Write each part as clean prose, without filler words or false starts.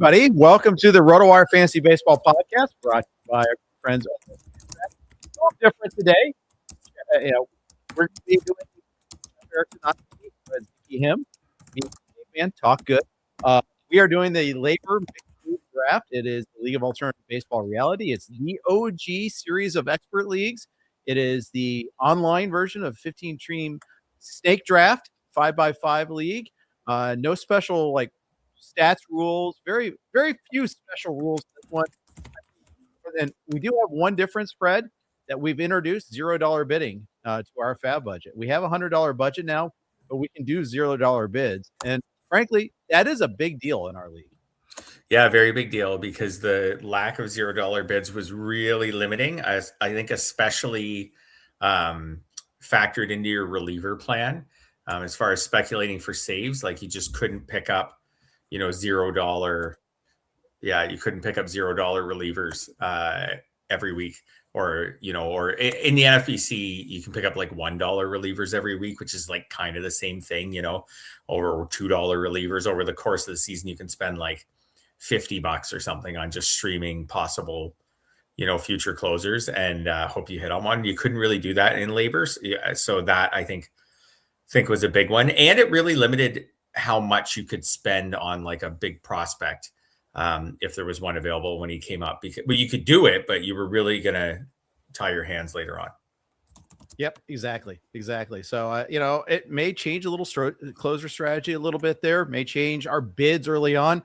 everybody. Welcome to the RotoWire Fantasy Baseball Podcast, brought to you by our friends. It's all different today. We're going to be doing Erickson and Fred Zinkie, him, me, man, talk good. We are doing the LABR Mixed League draft. It is the League of Alternative Baseball Reality. It's the OG series of expert leagues. It is the online version of 15-team snake draft, 5x5 league. No special stats rules, very few special rules in this one. And we do have one difference, Fred, that we've introduced $0 bidding to our fab budget. We have a $100 budget now, but we can do $0 bids. And frankly, that is a big deal in our league. Yeah, very big deal, because the lack of $0 bids was really limiting. I think especially factored into your reliever plan as far as speculating for saves. Like, you just couldn't pick up, $0. Yeah, you couldn't pick up $0 relievers every week, or in the NFBC, you can pick up like $1 relievers every week, which is like kind of the same thing, or $2 relievers over the course of the season. You can spend like $50 or something on just streaming possible, future closers, and hope you hit on one. You couldn't really do that in LABRs. Yeah, so that I think was a big one. And it really limited how much you could spend on like a big prospect if there was one available when he came up. But you could do it, but you were really going to tie your hands later on. Yep, exactly. So, it may change a little closer strategy a little bit there, may change our bids early on.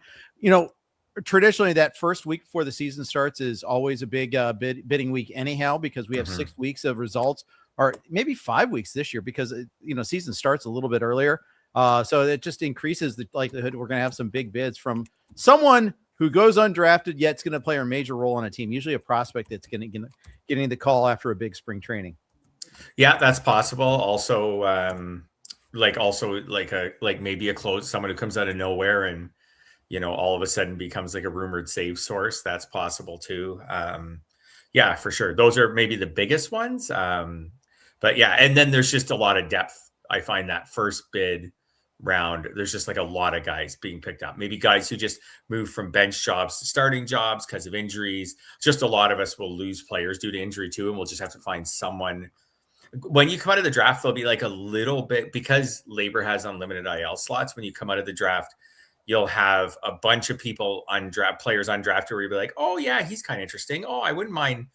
Traditionally, that first week before the season starts is always a big bidding week anyhow, because we have 6 weeks of results, or maybe 5 weeks this year, because, season starts a little bit earlier. So it just increases the likelihood we're going to have some big bids from someone who goes undrafted, yet it's going to play a major role on a team, usually a prospect that's getting the call after a big spring training. Yeah, that's possible. Also, maybe someone who comes out of nowhere and, all of a sudden becomes like a rumored save source. That's possible too. Yeah, for sure. Those are maybe the biggest ones. But yeah, and then there's just a lot of depth. I find that first bid round, there's just like a lot of guys being picked up. Maybe guys who just moved from bench jobs to starting jobs because of injuries. Just a lot of us will lose players due to injury too, and we'll just have to find someone. When you come out of the draft, there'll be like a little bit, because LABR has unlimited IL slots. When you come out of the draft, you'll have a bunch of people players undrafted where you'll be like, oh yeah, he's kind of interesting. Oh, I wouldn't mind.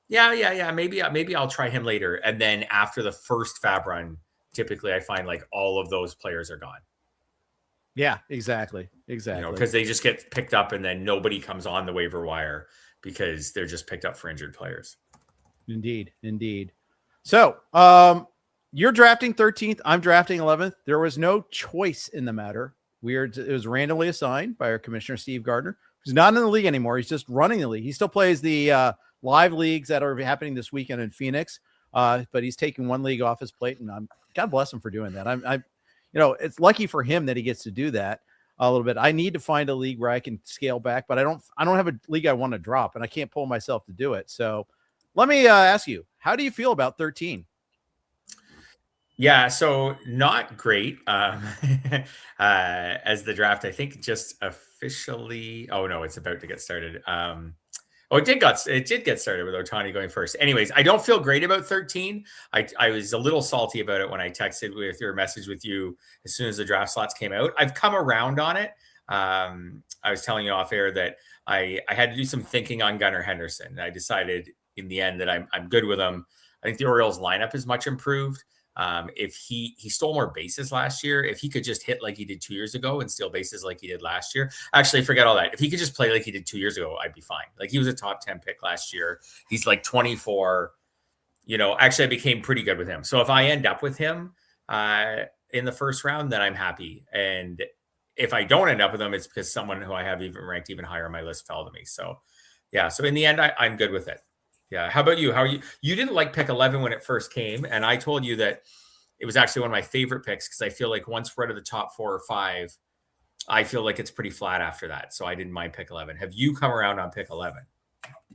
Yeah. Maybe I'll try him later. And then after the first fab run, typically I find like all of those players are gone. Yeah, exactly. Because they just get picked up and then nobody comes on the waiver wire because they're just picked up for injured players. Indeed. So you're drafting 13th. I'm drafting 11th. There was no choice in the matter. It was randomly assigned by our commissioner, Steve Gardner, who's not in the league anymore. He's just running the league. He still plays the live leagues that are happening this weekend in Phoenix. But he's taking one league off his plate, and God bless him for doing that. It's lucky for him that he gets to do that a little bit. I need to find a league where I can scale back, but I don't have a league I want to drop, and I can't pull myself to do it. So let me ask you, how do you feel about 13? Yeah, so not great. As the draft, I think just officially. Oh no, it's about to get started. It did get started with Ohtani going first. Anyways, I don't feel great about 13. I was a little salty about it when I texted with your message with you as soon as the draft slots came out. I've come around on it. I was telling you off air that I had to do some thinking on Gunnar Henderson. I decided in the end that I'm good with him. I think the Orioles lineup is much improved. If he stole more bases last year, if he could just hit like he did 2 years ago and steal bases like he did last year, actually forget all that. If he could just play like he did 2 years ago, I'd be fine. Like, he was a top 10 pick last year. He's like 24, actually I became pretty good with him. So if I end up with him in the first round, then I'm happy. And if I don't end up with him, it's because someone who I have even ranked even higher on my list fell to me. So yeah. So in the end, I'm good with it. Yeah. How about you? How are you? You didn't like pick 11 when it first came. And I told you that it was actually one of my favorite picks, because I feel like once we're out of the top 4 or 5, I feel like it's pretty flat after that. So I didn't mind pick 11. Have you come around on pick 11?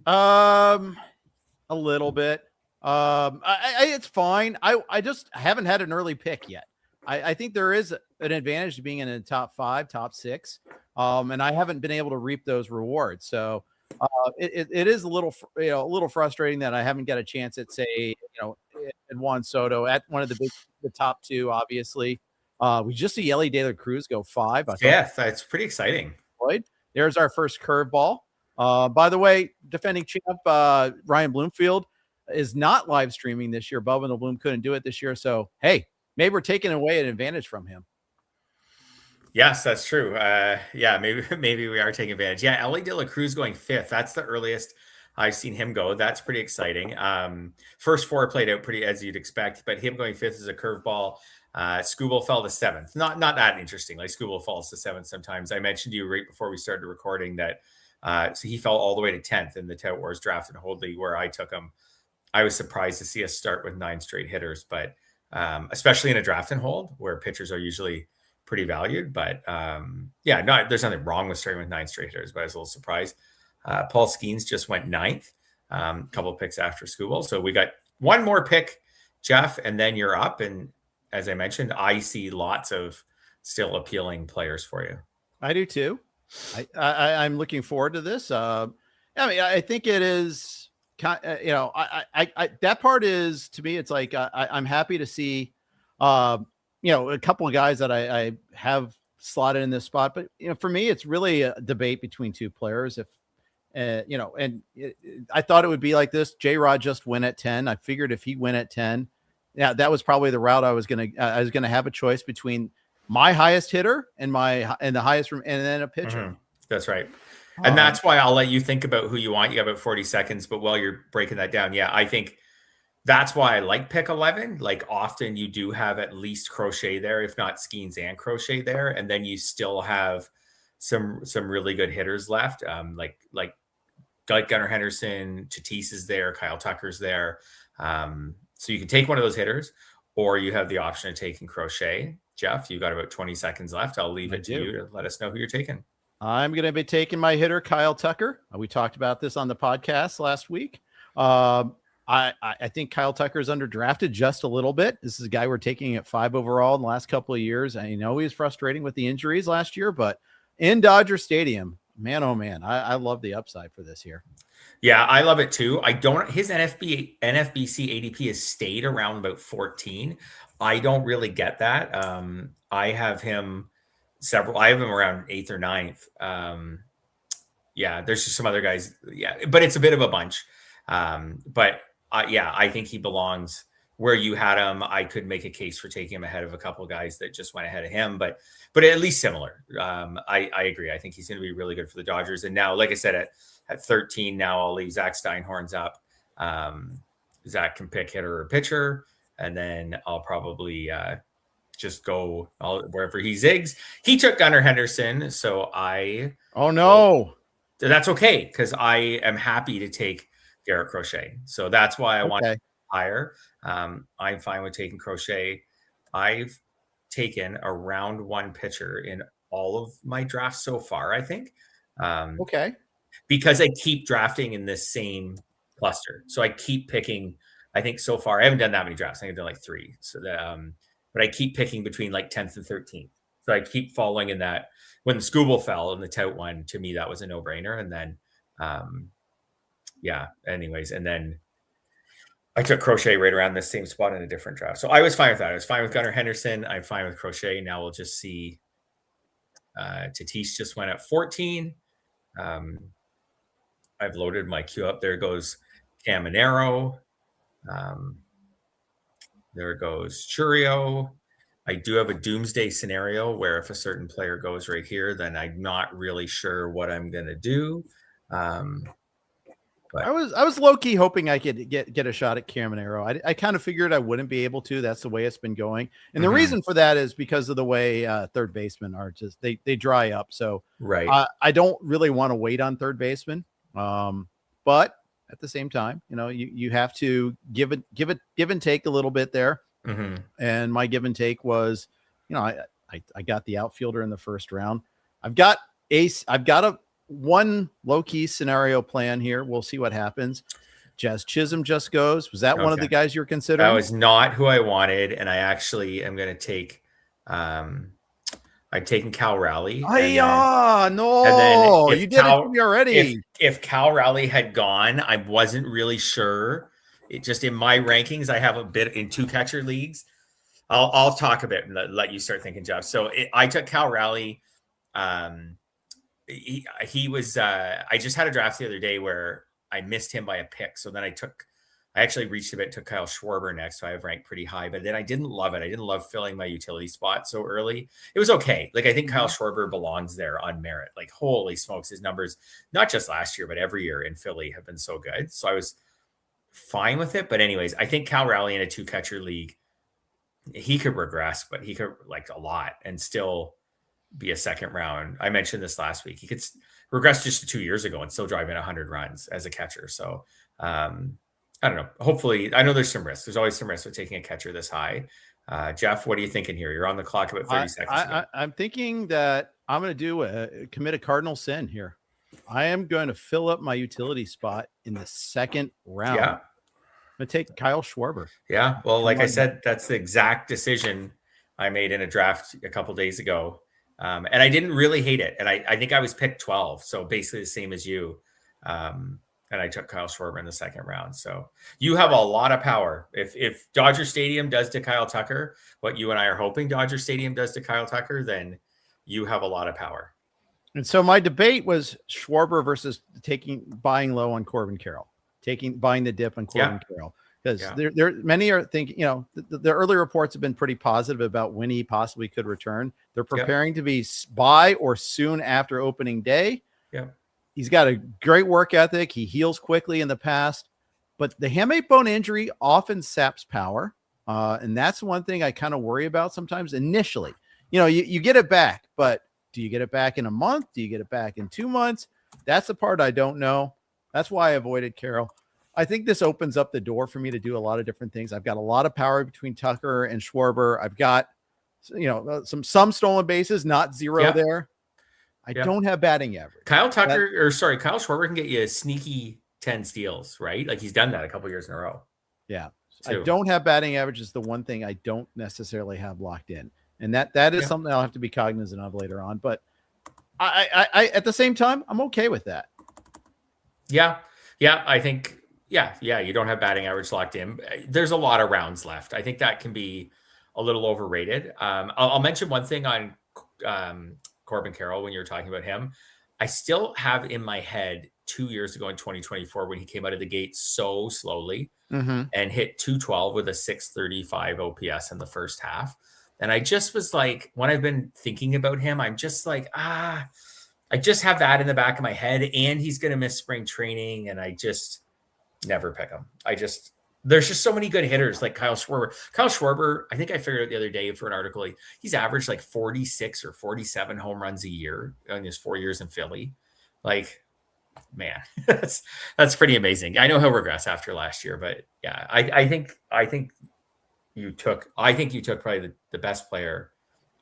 A little bit. It's fine. I just haven't had an early pick yet. I think there is an advantage to being in the top 5, top 6. And I haven't been able to reap those rewards. So it is a little frustrating that I haven't got a chance at, say, at Juan Soto, at one of the top 2, obviously. We just see Ellie De La Cruz go 5. I thought that's pretty exciting. There's our first curveball. By the way, defending champ Ryan Bloomfield is not live streaming this year. Bubba and the Bloom couldn't do it this year. So, hey, maybe we're taking away an advantage from him. Yes, that's true. Maybe we are taking advantage. Yeah, Ellie De La Cruz going 5th. That's the earliest I've seen him go. That's pretty exciting. First 4 played out pretty as you'd expect, but him going 5th is a curveball. Skubal fell to 7th. Not that interesting. Like Skubal falls to 7th sometimes. I mentioned to you right before we started recording that so he fell all the way to 10th in the Tout Wars draft and Hold League where I took him. I was surprised to see us start with 9 straight hitters, but especially in a draft and hold where pitchers are usually pretty valued. But there's nothing wrong with starting with 9 straight hitters, but I was a little surprised. Paul Skeens just went 9th, a couple of picks after Skubal. So we got one more pick, Jeff, and then you're up. And as I mentioned, I see lots of still appealing players for you. I do too. I'm looking forward to this. I think it is. That part is, to me, it's like I'm happy to see, a couple of guys that I have slotted in this spot. But for me, it's really a debate between 2 players. If I thought it would be like this. J-Rod just went at 10. I figured if he went at 10, that was probably the route I was gonna have a choice between my highest hitter and the highest and then a pitcher. Mm-hmm. That's right. And that's why I'll let you think about who you want. You got about 40 seconds, but while you're breaking that down, I think that's why I like pick 11. Like often you do have at least Crochet there, if not Skeens and Crochet there. And then you still have some really good hitters left. Like Gunnar Henderson, Tatis is there, Kyle Tucker's there. So you can take one of those hitters, or you have the option of taking Crochet. Jeff, you've got about 20 seconds left. I'll leave it to you to let us know who you're taking. I'm going to be taking my hitter, Kyle Tucker. We talked about this on the podcast last week. I think Kyle Tucker is underdrafted just a little bit. This is a guy we're taking at 5 overall in the last couple of years. I know he was frustrating with the injuries last year, but in Dodger Stadium, man, oh man, I love the upside for this year. Yeah, I love it too. His NFBC ADP has stayed around about 14. I don't really get that. I have him around 8th or 9th. There's just some other guys. Yeah, but it's a bit of a bunch. I think he belongs where you had him. I could make a case for taking him ahead of a couple of guys that just went ahead of him, but at least similar. I agree. I think he's going to be really good for the Dodgers. And now, like I said, at 13, now I'll leave Zach Steinhorn's up. Zach can pick hitter or pitcher, and then I'll probably just go wherever he zigs. He took Gunnar Henderson, so that's okay because I am happy to take Garrett Crochet. So that's why I want higher. I'm fine with taking Crochet. I've taken a round 1 pitcher in all of my drafts so far, I think. Because I keep drafting in this same cluster. So I keep picking, I think so far, I haven't done that many drafts. I think I've done like 3. So that, but I keep picking between like 10th and 13th. So I keep falling in that. When the Skubal fell in the Tout one, to me, that was a no-brainer. And then, anyways. And then I took Crochet right around the same spot in a different draft. So I was fine with that. I was fine with Gunnar Henderson. I'm fine with Crochet. Now we'll just see. Tatis just went at 14. I've loaded my queue up. There goes Caminero. There goes Churio. I do have a doomsday scenario where if a certain player goes right here, then I'm not really sure what I'm going to do. But I was low key hoping I could get a shot at Caminero. I kind of figured I wouldn't be able to. That's the way it's been going, and the reason for that is because of the way third basemen are just they dry up. So right, I don't really want to wait on third baseman, but at the same time, you have to give and take a little bit there. And my give and take was, I got the outfielder in the first round. I've got a one low-key scenario plan here. We'll see what happens. Jazz Chisholm was that one of the guys you're considering? That was not who I wanted, and I actually am going to take I'd taken Cal Raleigh. No, and then you did it to me already. If Cal Raleigh had gone, I wasn't really sure. It just in my rankings, I have a bit in 2 catcher leagues. I'll talk a bit and let you start thinking, Jeff. So I took Cal Raleigh. He was. I just had a draft the other day where I missed him by a pick. So then I actually reached a bit, took Kyle Schwarber next, so I have ranked pretty high. But then I didn't love it. I didn't love filling my utility spot so early. It was okay. Like I think Kyle Schwarber belongs there on merit. Like holy smokes, his numbers, not just last year, but every year in Philly have been so good. So I was fine with it. But anyways, I think Cal Raleigh in a 2 catcher league, he could regress, but he could like a lot and still be a second round. I mentioned this last week. He could regress just 2 years ago and still drive in 100 runs as a catcher. So I don't know. Hopefully, I know there's some risks. There's always some risks with taking a catcher this high. Jeff, what are you thinking here? You're on the clock about 30 seconds. I'm thinking that I'm going to commit a cardinal sin here. I am going to fill up my utility spot in the second round. Yeah. I'm going to take Kyle Schwarber. Yeah. Well, like I said, that's the exact decision I made in a draft a couple days ago. And I didn't really hate it. And I think I was picked 12. So basically the same as you. And I took Kyle Schwarber in the second round. So you have a lot of power. If Dodger Stadium does to Kyle Tucker what you and I are hoping Dodger Stadium does to Kyle Tucker, then you have a lot of power. And so my debate was Schwarber versus buying low on Corbin Carroll, buying the dip on Corbin Carroll. Because there many are thinking, the early reports have been pretty positive about when he possibly could return. They're preparing to be by or soon after opening day. Yeah. He's got a great work ethic. He heals quickly in the past, but the hamate bone injury often saps power. And that's one thing I kind of worry about sometimes initially. You get it back, but do you get it back in a month? Do you get it back in 2 months? That's the part I don't know. That's why I avoided Carroll. I think this opens up the door for me to do a lot of different things. I've got a lot of power between Tucker and Schwarber. I've got, some stolen bases, not zero there. I don't have batting average. Kyle Schwarber can get you a sneaky 10 steals, right? Like he's done that a couple years in a row. Yeah. I don't have batting average is the one thing I don't necessarily have locked in. And that is something I'll have to be cognizant of later on. But I at the same time, I'm okay with that. Yeah. Yeah. I think, you don't have batting average locked in. There's a lot of rounds left. I think that can be a little overrated. I'll mention one thing on Corbin Carroll when you're talking about him. I still have in my head 2 years ago in 2024 when he came out of the gate so slowly and hit 212 with a 635 OPS in the first half. And I just was like, when I've been thinking about him, I'm just like, I just have that in the back of my head and he's going to miss spring training. And I just never pick him. There's just so many good hitters like Kyle Schwarber. Kyle Schwarber, I think I figured out the other day for an article, he's averaged like 46 or 47 home runs a year in his 4 years in Philly. Like, man, that's pretty amazing. I know he'll regress after last year, but yeah, I think you took probably the best player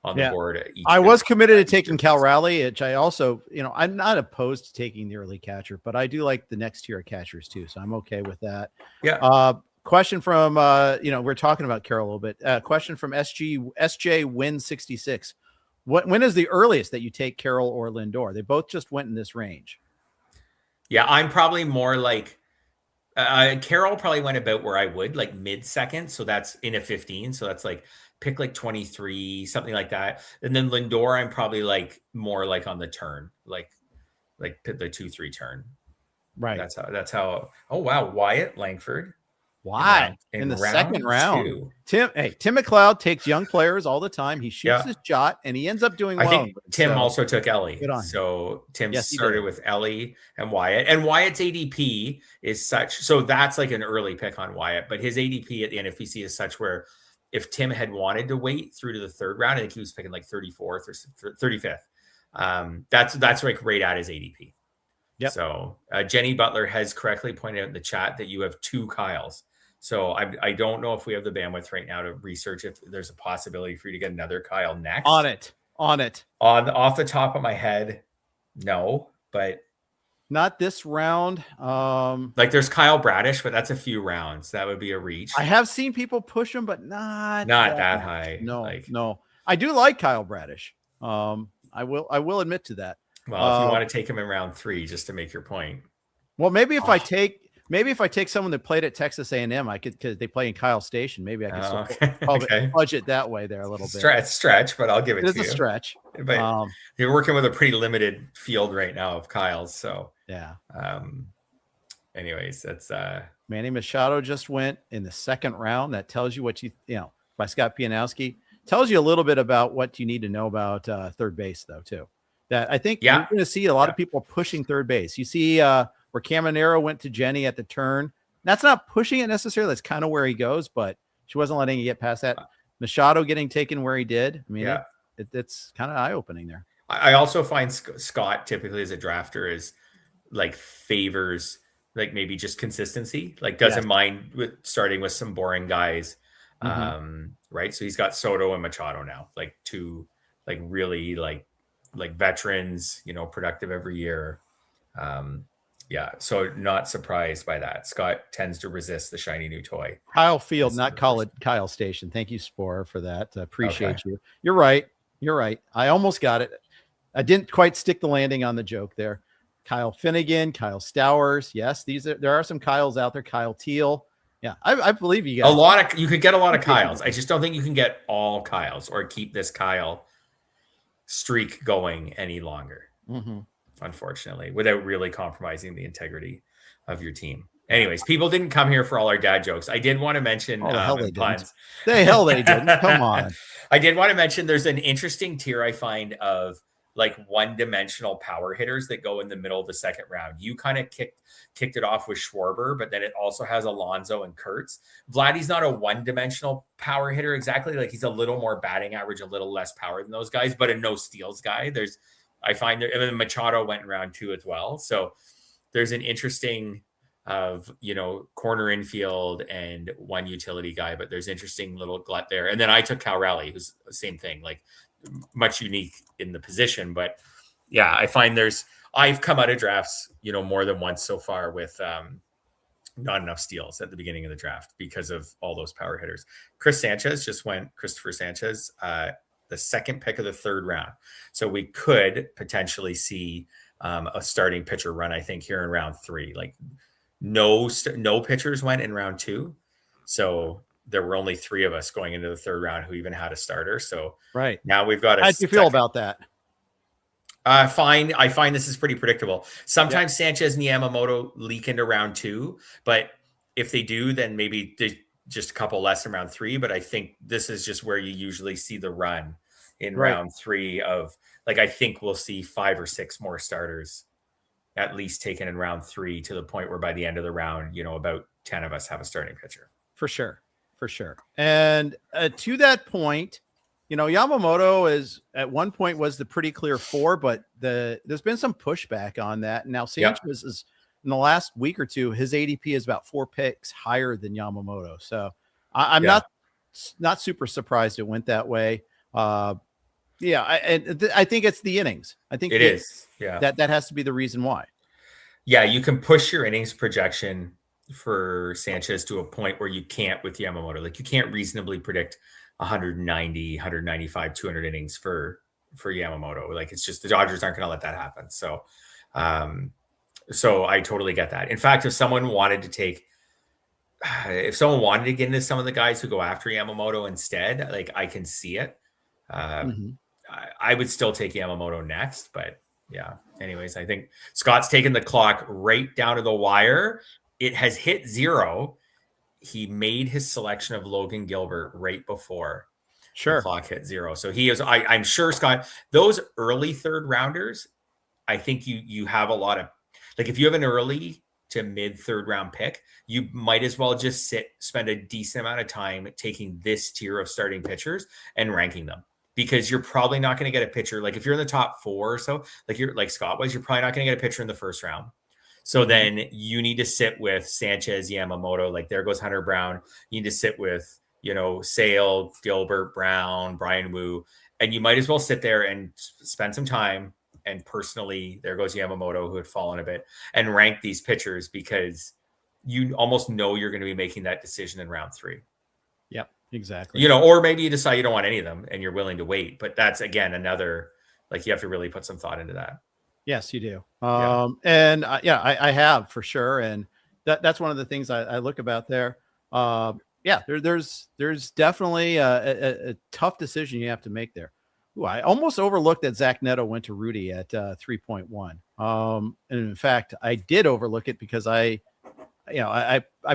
on the board. I was committed to taking Cal Raleigh, which I also, I'm not opposed to taking the early catcher, but I do like the next tier of catchers too. So I'm okay with that. Yeah. Question from, we're talking about Carroll a little bit. Question from SJ Win 66. When is the earliest that you take Carroll or Lindor? They both just went in this range. Yeah, I'm probably more like Carroll probably went about where I would, like mid-second. So that's in a 15. So that's like pick like 23, something like that. And then Lindor, I'm probably like more like on the turn, like the 2-3 turn. Right. That's how. Oh wow, Wyatt Langford. Why in the second round? 2. Tim McLeod takes young players all the time. He shoots his shot and he ends up doing well. I think Tim also took Ellie. So Tim started with Ellie and Wyatt. And Wyatt's ADP is such. So that's like an early pick on Wyatt. But his ADP at the NFBC is such where if Tim had wanted to wait through to the third round, I think he was picking like 34th or 35th. That's like right at his ADP. Yep. So Jenny Butler has correctly pointed out in the chat that you have 2 Kyles. So I don't know if we have the bandwidth right now to research if there's a possibility for you to get another Kyle next. On it. Off the top of my head, no, but not this round. Like there's Kyle Bradish, but that's a few rounds. That would be a reach. I have seen people push him, but not that high. No. I do like Kyle Bradish. I will admit to that. Well, if you want to take him in round 3, just to make your point. Well, maybe if I take someone that played at Texas A&M, I could, because they play in Kyle Station. Maybe I could okay. budget that way there a little bit. Stretch, but I'll give it to you. It's a stretch. But you're working with a pretty limited field right now of Kyles. So yeah. Anyways, that's Manny Machado just went in the second round. That tells you what you know, by Scott Pianowski. Tells you a little bit about what you need to know about third base, though, too. That I think you're going to see a lot of people pushing third base. You see where Caminero went to Jenny at the turn. That's not pushing it necessarily. That's kind of where he goes, but she wasn't letting you get past that. Machado getting taken where he did. I mean, it's kind of eye-opening there. I also find Scott typically as a drafter is like favors like maybe just consistency, like doesn't mind with starting with some boring guys. Right. So he's got Soto and Machado now, like two, like really like veterans, you know, productive every year. So not surprised by that. Scott tends to resist the shiny new toy. Kyle Field, not Kyle Station. Thank you, Spore, for that. Appreciate you. You're right. I almost got it. I didn't quite stick the landing on the joke there. Kyle Finnegan, Kyle Stowers. Yes, there are some Kyles out there. Kyle Teal. Yeah, I believe you guys. You could get a lot of Kyles. I just don't think you can get all Kyles or keep this Kyle streak going any longer. Unfortunately, without really compromising the integrity of your team. Anyways, people didn't come here for all our dad jokes. I did want to mention puns. The hell they didn't. Come on. I did want to mention there's an interesting tier I find of like one-dimensional power hitters that go in the middle of the second round. You kind of kicked it off with Schwarber, but then it also has Alonso and Kurtz. Vladdy's not a one-dimensional power hitter exactly. Like he's a little more batting average, a little less power than those guys, but a no steals guy. I find and then Machado went in round 2 as well. So there's an interesting corner infield and one utility guy, but there's interesting little glut there. And then I took Cal Raleigh, who's the same thing, like much unique in the position. But yeah, I find I've come out of drafts, more than once so far with not enough steals at the beginning of the draft because of all those power hitters. Christopher Sanchez, the second pick of the third round. So we could potentially see a starting pitcher run, I think, here in round 3. Like no pitchers went in round 2. So there were only 3 of us going into the third round who even had a starter. So now we've got How do you feel about that? Fine. I find this is pretty predictable. Sometimes Sanchez and Yamamoto leak into round 2, but if they do, then maybe just a couple less in round 3. But I think this is just where you usually see the run in round 3 of like, I think we'll see 5 or 6 more starters at least taken in round 3 to the point where by the end of the round, about 10 of us have a starting pitcher. For sure. And to that point, Yamamoto is at one point was the pretty clear 4, but there's been some pushback on that. Now Sanchez is in the last week or two, his ADP is about 4 picks higher than Yamamoto. So I'm not super surprised it went that way. I think it's the innings. I think it is. Yeah. That has to be the reason why. Yeah. You can push your innings projection for Sanchez to a point where you can't with Yamamoto. Like you can't reasonably predict 190, 195, 200 innings for Yamamoto. Like it's just the Dodgers aren't going to let that happen. So I totally get that. In fact, if someone wanted to get into some of the guys who go after Yamamoto instead, like I can see it. I would still take Yamamoto next, but yeah. Anyways, I think Scott's taken the clock right down to the wire. It has hit 0. He made his selection of Logan Gilbert right before the clock hit 0. So he is, I'm sure, Scott, those early third rounders, I think you have a lot of, like if you have an early to mid third round pick, you might as well just spend a decent amount of time taking this tier of starting pitchers and ranking them, because you're probably not going to get a pitcher. Like if you're in the top 4 or so, like Scott was, you're probably not going to get a pitcher in the first round. So then you need to sit with Sanchez, Yamamoto, like there goes Hunter Brown. You need to sit with, Sale, Gilbert, Brown, Brian Wu, and you might as well sit there and spend some time. And personally, there goes Yamamoto, who had fallen a bit, and rank these pitchers because you almost know you're going to be making that decision in round 3. Yep. Exactly. Or maybe you decide you don't want any of them and you're willing to wait. But that's, again, another, like, you have to really put some thought into that. Yes, you do. Yeah. And I have for sure. And that's one of the things I look about there. There's definitely a tough decision you have to make there. Ooh, I almost overlooked that Zach Neto went to Rudy at 3.1. And in fact, I did overlook it because I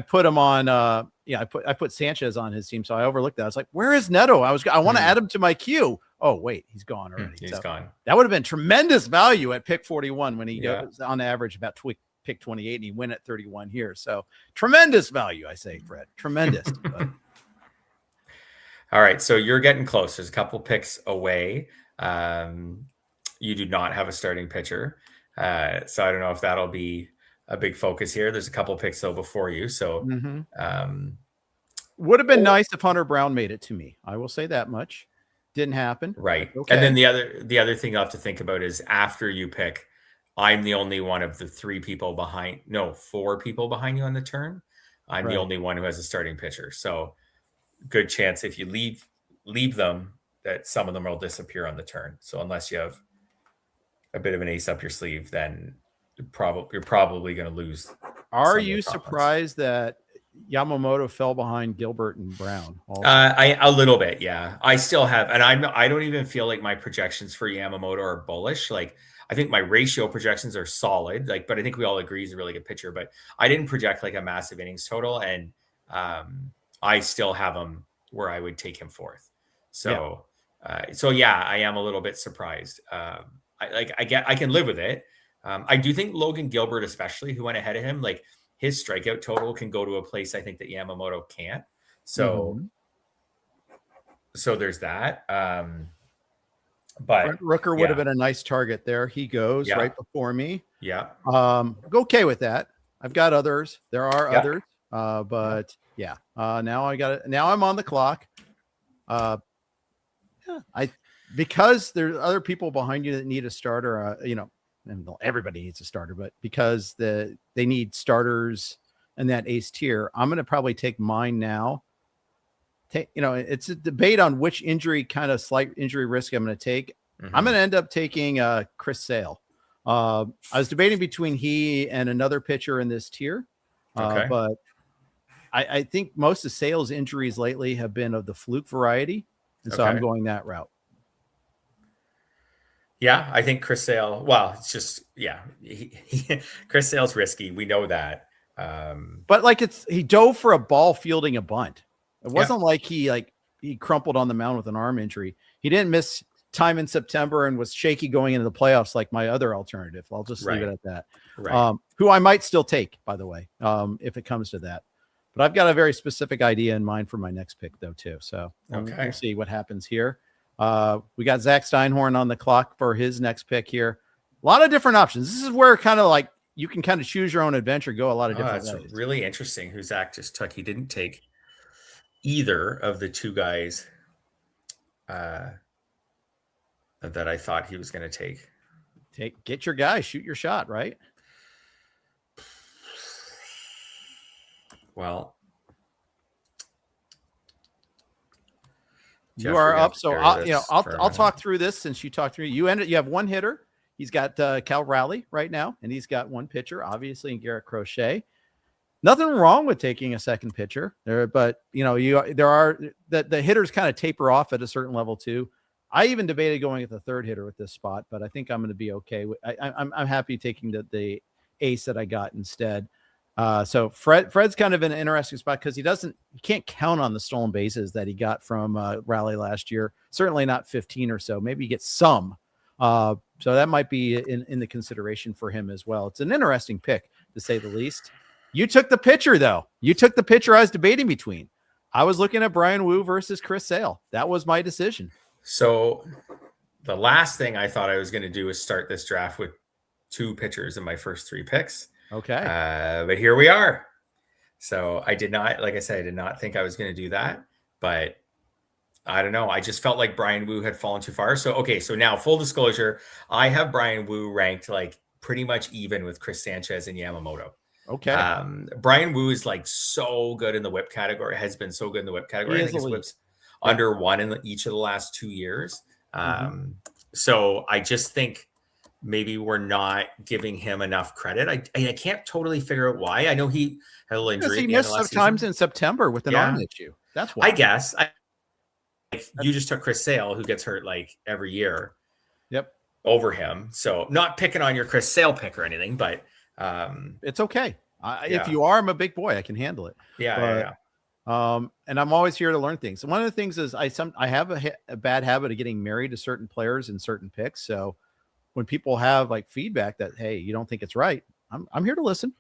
put him on. I put Sanchez on his team, so I overlooked that. I was like, "Where is Neto?" I want to add him to my queue. Oh wait, he's gone already. He's gone. That would have been tremendous value at pick 41 when he goes on average about pick 28, and he went at 31 here. So tremendous value, I say, Fred. Tremendous. All right, so you're getting close. There's a couple picks away. You do not have a starting pitcher, so I don't know if that'll be a big focus here. There's a couple picks though before you, so would have been nice if Hunter Brown made it to me. I will say that much. Didn't happen. Right. Okay. And then the other thing you'll have to think about is after you pick, I'm the only one of the four people behind you on the turn. I'm the only one who has a starting pitcher. So good chance if you leave them that some of them will disappear on the turn. So unless you have a bit of an ace up your sleeve, then you're probably going to lose. Are you surprised that Yamamoto fell behind Gilbert and Brown? A little bit, yeah. I still have, and I don't even feel like my projections for Yamamoto are bullish. Like, I think my ratio projections are solid. Like, but I think we all agree he's a really good pitcher. But I didn't project like a massive innings total, and I still have him where I would take him fourth. So, I am a little bit surprised. I can live with it. I do think Logan Gilbert, especially, who went ahead of him, like his strikeout total can go to a place I think that Yamamoto can't. So, so there's that. But Rooker would have been a nice target there. He goes right before me. Yeah. Okay with that. I've got others. There are others. But now I'm on the clock. Because there's other people behind you that need a starter, and everybody needs a starter, but because they need starters in that ace tier, I'm going to probably take mine now. It's a debate on which slight injury risk I'm going to take. I'm going to end up taking Chris Sale. I was debating between he and another pitcher in this tier, but I think most of Sale's injuries lately have been of the fluke variety, and so I'm going that route. Yeah, I think Chris Sale. Well, it's just Chris Sale's risky. We know that. But he dove for a ball fielding a bunt. It wasn't like he crumpled on the mound with an arm injury. He didn't miss time in September and was shaky going into the playoffs like my other alternative. I'll just leave it at that. Right. Who I might still take, by the way, if it comes to that. But I've got a very specific idea in mind for my next pick, though, too. So we'll see what happens here. We got Zach Steinhorn on the clock for his next pick here. A lot of different options. This is where kind of like you can kind of choose your own adventure, go a lot of different ways. It's really interesting who Zach just took. He didn't take either of the two guys that I thought he was going to take. Get your guy, shoot your shot, right? Well, you are up, so I'll talk through this since you talked through. You have one hitter. He's got Cal Raleigh right now, and he's got one pitcher, obviously, in Garrett Crochet. Nothing wrong with taking a second pitcher there, but there are the hitters kind of taper off at a certain level too. I even debated going at the third hitter at this spot, but I think I'm going to be okay. I'm happy taking the ace that I got instead. So Fred's kind of in an interesting spot because he can't count on the stolen bases that he got from Raleigh last year. Certainly not 15 or so. Maybe he gets some. So that might be in the consideration for him as well. It's an interesting pick to say the least. You took the pitcher though. You took the pitcher I was debating between. I was looking at Brian Wu versus Chris Sale. That was my decision. So the last thing I thought I was going to do is start this draft with two pitchers in my first three picks. Okay. But here we are. So I did not think I was going to do that, but I don't know. I just felt like Brian Wu had fallen too far. So now full disclosure, I have Brian Wu ranked like pretty much even with Chris Sanchez and Yamamoto. Okay. Brian Wu is like so good in the whip category, has been so good in the whip category. He I is think his elite. whips under one in each of the last 2 years. Mhm. So I just think maybe we're not giving him enough credit. I can't totally figure out why. I know he had a little Because injury he at the end of missed last sometimes season. in September with an arm Yeah, issue. That's I why. guess. You just took Chris Sale, who gets hurt like every year, Yep. over him. So not picking on your Chris Sale pick or anything, but It's okay. If yeah, you are, I'm a big boy. I can handle it. yeah. And I'm always here to learn things. One of the things is I have a bad habit of getting married to certain players and certain picks. So when people have like feedback that, hey, you don't think it's right, I'm here to listen.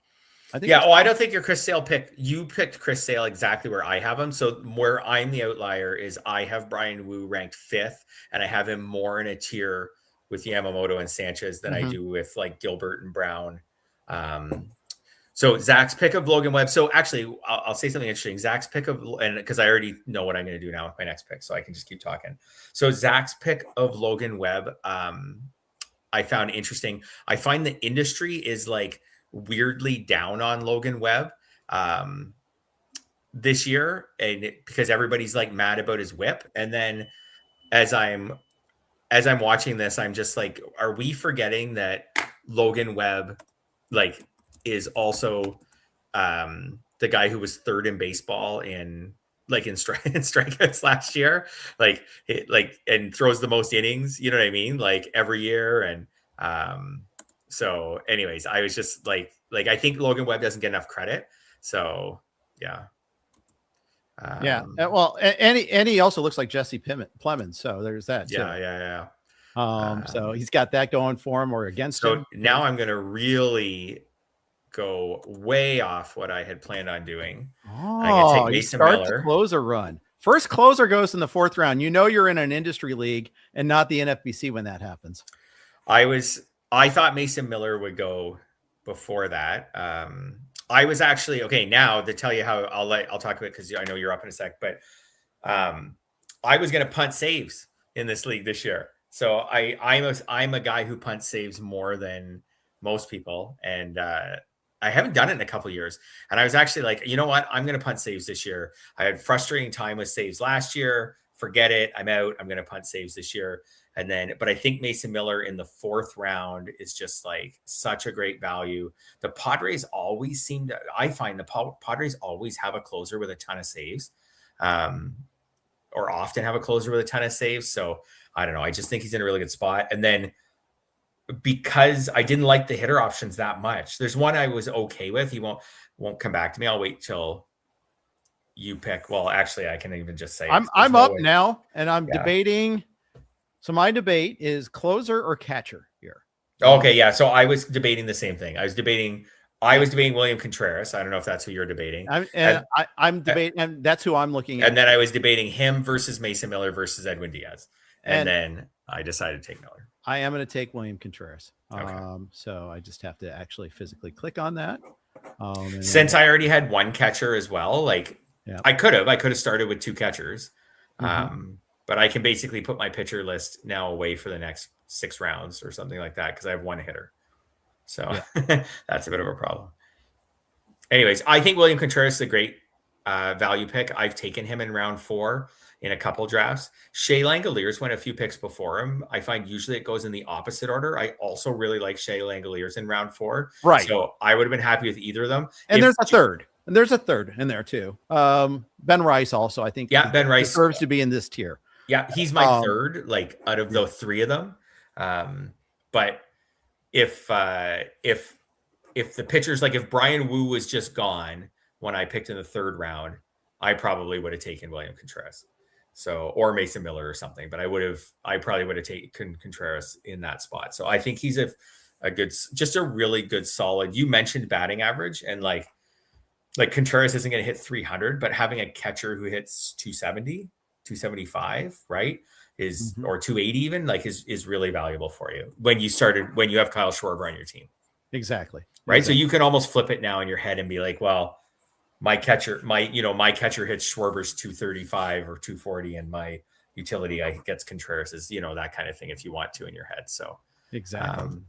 I think Yeah. it's Oh, I don't think your Chris Sale pick. You picked Chris Sale exactly where I have him. So where I'm the outlier is I have Brian Wu ranked 5th, and I have him more in a tier with Yamamoto and Sanchez than I Mhm. do with like Gilbert and Brown. So Zach's pick of Logan Webb. So actually, I'll say something interesting. Zach's pick of, and because I already know what I'm going to do now with my next pick, so I can just keep talking. So Zach's pick of Logan Webb, I found interesting. I find the industry is like weirdly down on Logan Webb this year, and because everybody's like mad about his whip. And then as I'm watching this, I'm just like, are we forgetting that Logan Webb like is also the guy who was 3rd in baseball in strikeouts last year, and throws the most innings, you know what I mean, like every year. And so anyways, I was just like I think Logan Webb doesn't get enough credit. So yeah. Yeah. Well, and he also looks like Jesse Plemons. So there's that too. Yeah. So he's got that going for him or against So him. now I'm going to really go way off what I had planned on doing. I'm going to take Oh, you Mason start the Miller. closer run. First closer goes in the 4th round. You know you're in an industry league and not the NFBC when that happens. I thought Mason Miller would go before that. I was actually okay. Now to tell you how I'll talk about it because I know you're up in a sec. But I was going to punt saves in this league this year. So I'm a guy who punt saves more than most people, and I haven't done it in a couple of years. And I was actually like, you know what? I'm going to punt saves this year. I had frustrating time with saves last year. Forget it. I'm out. I'm going to punt saves this year. And then, but I think Mason Miller in the 4th round is just like such a great value. The Padres always seem to, I find the Padres always have a closer with a ton of saves, or often have a closer with a ton of saves. So I don't know. I just think he's in a really good spot. And then because I didn't like the hitter options that much, there's one I was okay with. He won't come back to me. I'll wait till you pick. Well, actually, I can even just say I'm up now and I'm debating. So my debate is closer or catcher here. Okay, yeah. So I was debating the same thing. I was debating William Contreras. I don't know if that's who you're debating. I'm debating, and that's who I'm looking at. And then I was debating him versus Mason Miller versus Edwin Diaz. And then I decided to take Miller. I am going to take William Contreras. Okay. So I just have to actually physically click on that. Since I already had one catcher as well, like I could have started with 2 catchers. But I can basically put my pitcher list now away for the next 6 rounds or something like that because I have one hitter. So that's a bit of a problem. Anyways, I think William Contreras is a great value pick. I've taken him in round 4 in a couple drafts. Shea Langoliers went a few picks before him. I find usually it goes in the opposite order. I also really like Shea Langoliers in round 4. Right. So I would have been happy with either of them. And there's a third. And there's a third in there too. Ben Rice also, I think. Yeah, Ben Rice deserves to be in this tier. Yeah, he's my third, like out of the 3 of them. But if the pitchers, like if Brian Wu was just gone when I picked in the 3rd round, I probably would have taken William Contreras. So, or Mason Miller or something, but I probably would have taken Contreras in that spot. So I think he's just a really good solid. You mentioned batting average, and like Contreras isn't going to hit 300, but having a catcher who hits 270, 275, right, is or 280 even, like is really valuable for you when you have Kyle Schwarber on your team. Exactly. Right. So you can almost flip it now in your head and be like, well, my catcher hits Schwarber's 235 or 240, and my utility gets Contreras's, that kind of thing if you want to in your head. So exactly.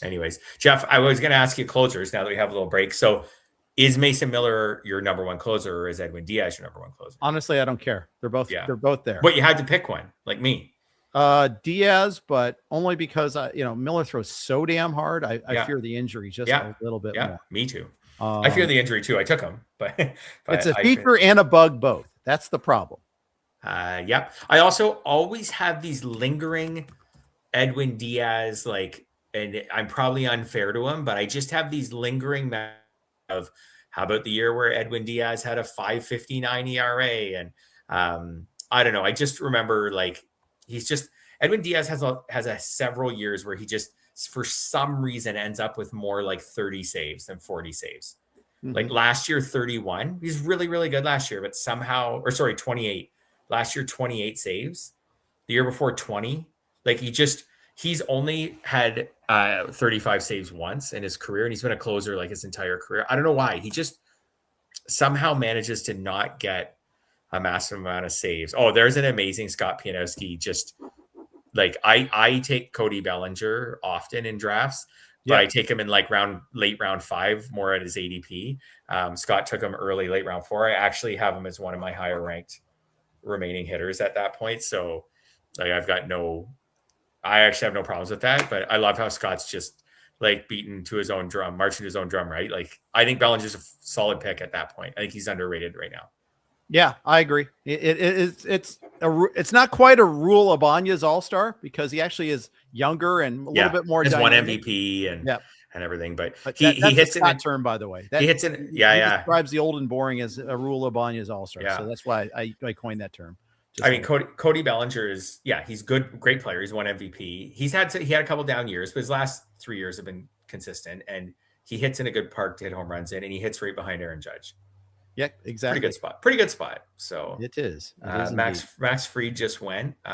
Anyways, Jeff, I was going to ask you closers now that we have a little break. So Is Mason Miller your number one closer, or is Edwin Diaz your number one closer? Honestly, I don't care. They're both there. But you had to pick one, like me. Diaz, but only because Miller throws so damn hard. I fear the injury just a little bit more. Me too. I fear the injury too. I took him, but it's a feature and a bug both. That's the problem. I also always have these lingering Edwin Diaz, and I'm probably unfair to him, but I just have these lingering of how about the year where Edwin Diaz had a 5.59 ERA, and I don't know. I just remember Edwin Diaz has a several years where he just for some reason ends up with more like 30 saves than 40 saves. Mm-hmm. Like last year, 31. He's really, really good last year, but 28. Last year, 28 saves. The year before, 20. Like he's only had 35 saves once in his career, and he's been a closer like his entire career. I don't know why. He just somehow manages to not get a massive amount of saves. Oh, there's an amazing Scott Pianowski. Just like I take Cody Bellinger often in drafts, but I take him in late round 5 more at his ADP. Scott took him early, late round 4. I actually have him as one of my higher ranked remaining hitters at that point. So I actually have no problems with that, but I love how Scott's just beaten to his own drum, marching to his own drum, right? Like I think Bellinger's a solid pick at that point. I think he's underrated right now. Yeah, I agree. It's not quite a Rule Ibanez all-star because he actually is younger and a little bit more. He's won MVP and everything, but he hits that term, by the way. He hits it. He describes the old and boring as a Rule Ibanez all-star. Yeah. So that's why I coined that term. Cody Bellinger is he's good, great player. He's won MVP. He had a couple down years, but his last 3 years have been consistent, and he hits in a good park to hit home runs in, and he hits right behind Aaron Judge. Yeah, exactly. Pretty good spot. So it is. Max Fried just went. Did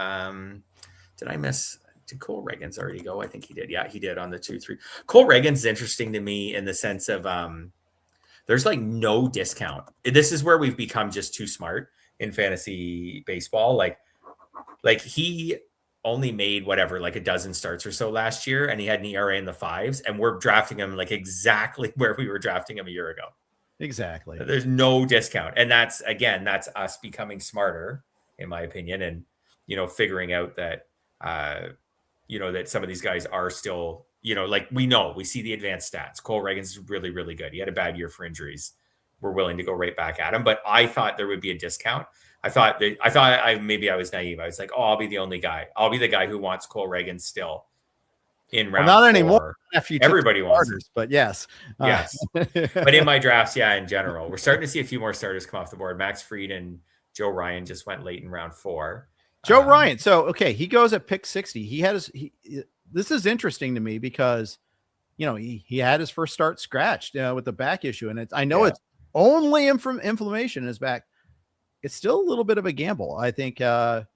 I miss? Did Cole Reagans already go? I think he did. Yeah, he did on the 2-3. Cole Reagans is interesting to me in the sense of there's no discount. This is where we've become just too smart in fantasy baseball. Like he only made a dozen starts or so last year, and he had an ERA in the 5s, and we're drafting him exactly where we were drafting him a year ago. Exactly. There's no discount. And that's us becoming smarter, in my opinion. And, figuring out that, that some of these guys are still, we see the advanced stats. Cole Reagans is really, really good. He had a bad year for injuries. We're willing to go right back at him. But I thought there would be a discount. I thought maybe I was naive. I was like, I'll be the only guy. I'll be the guy who wants Cole Reagans still in round 4. Not anymore. After you everybody wants starters, but yes. But in my drafts, in general, we're starting to see a few more starters come off the board. Max Fried and Joe Ryan just went late in round 4. Joe Ryan. So, he goes at pick 60. This is interesting to me because, he had his first start scratched with the back issue. And it's only inflammation in his back. It's still a little bit of a gamble. I think, to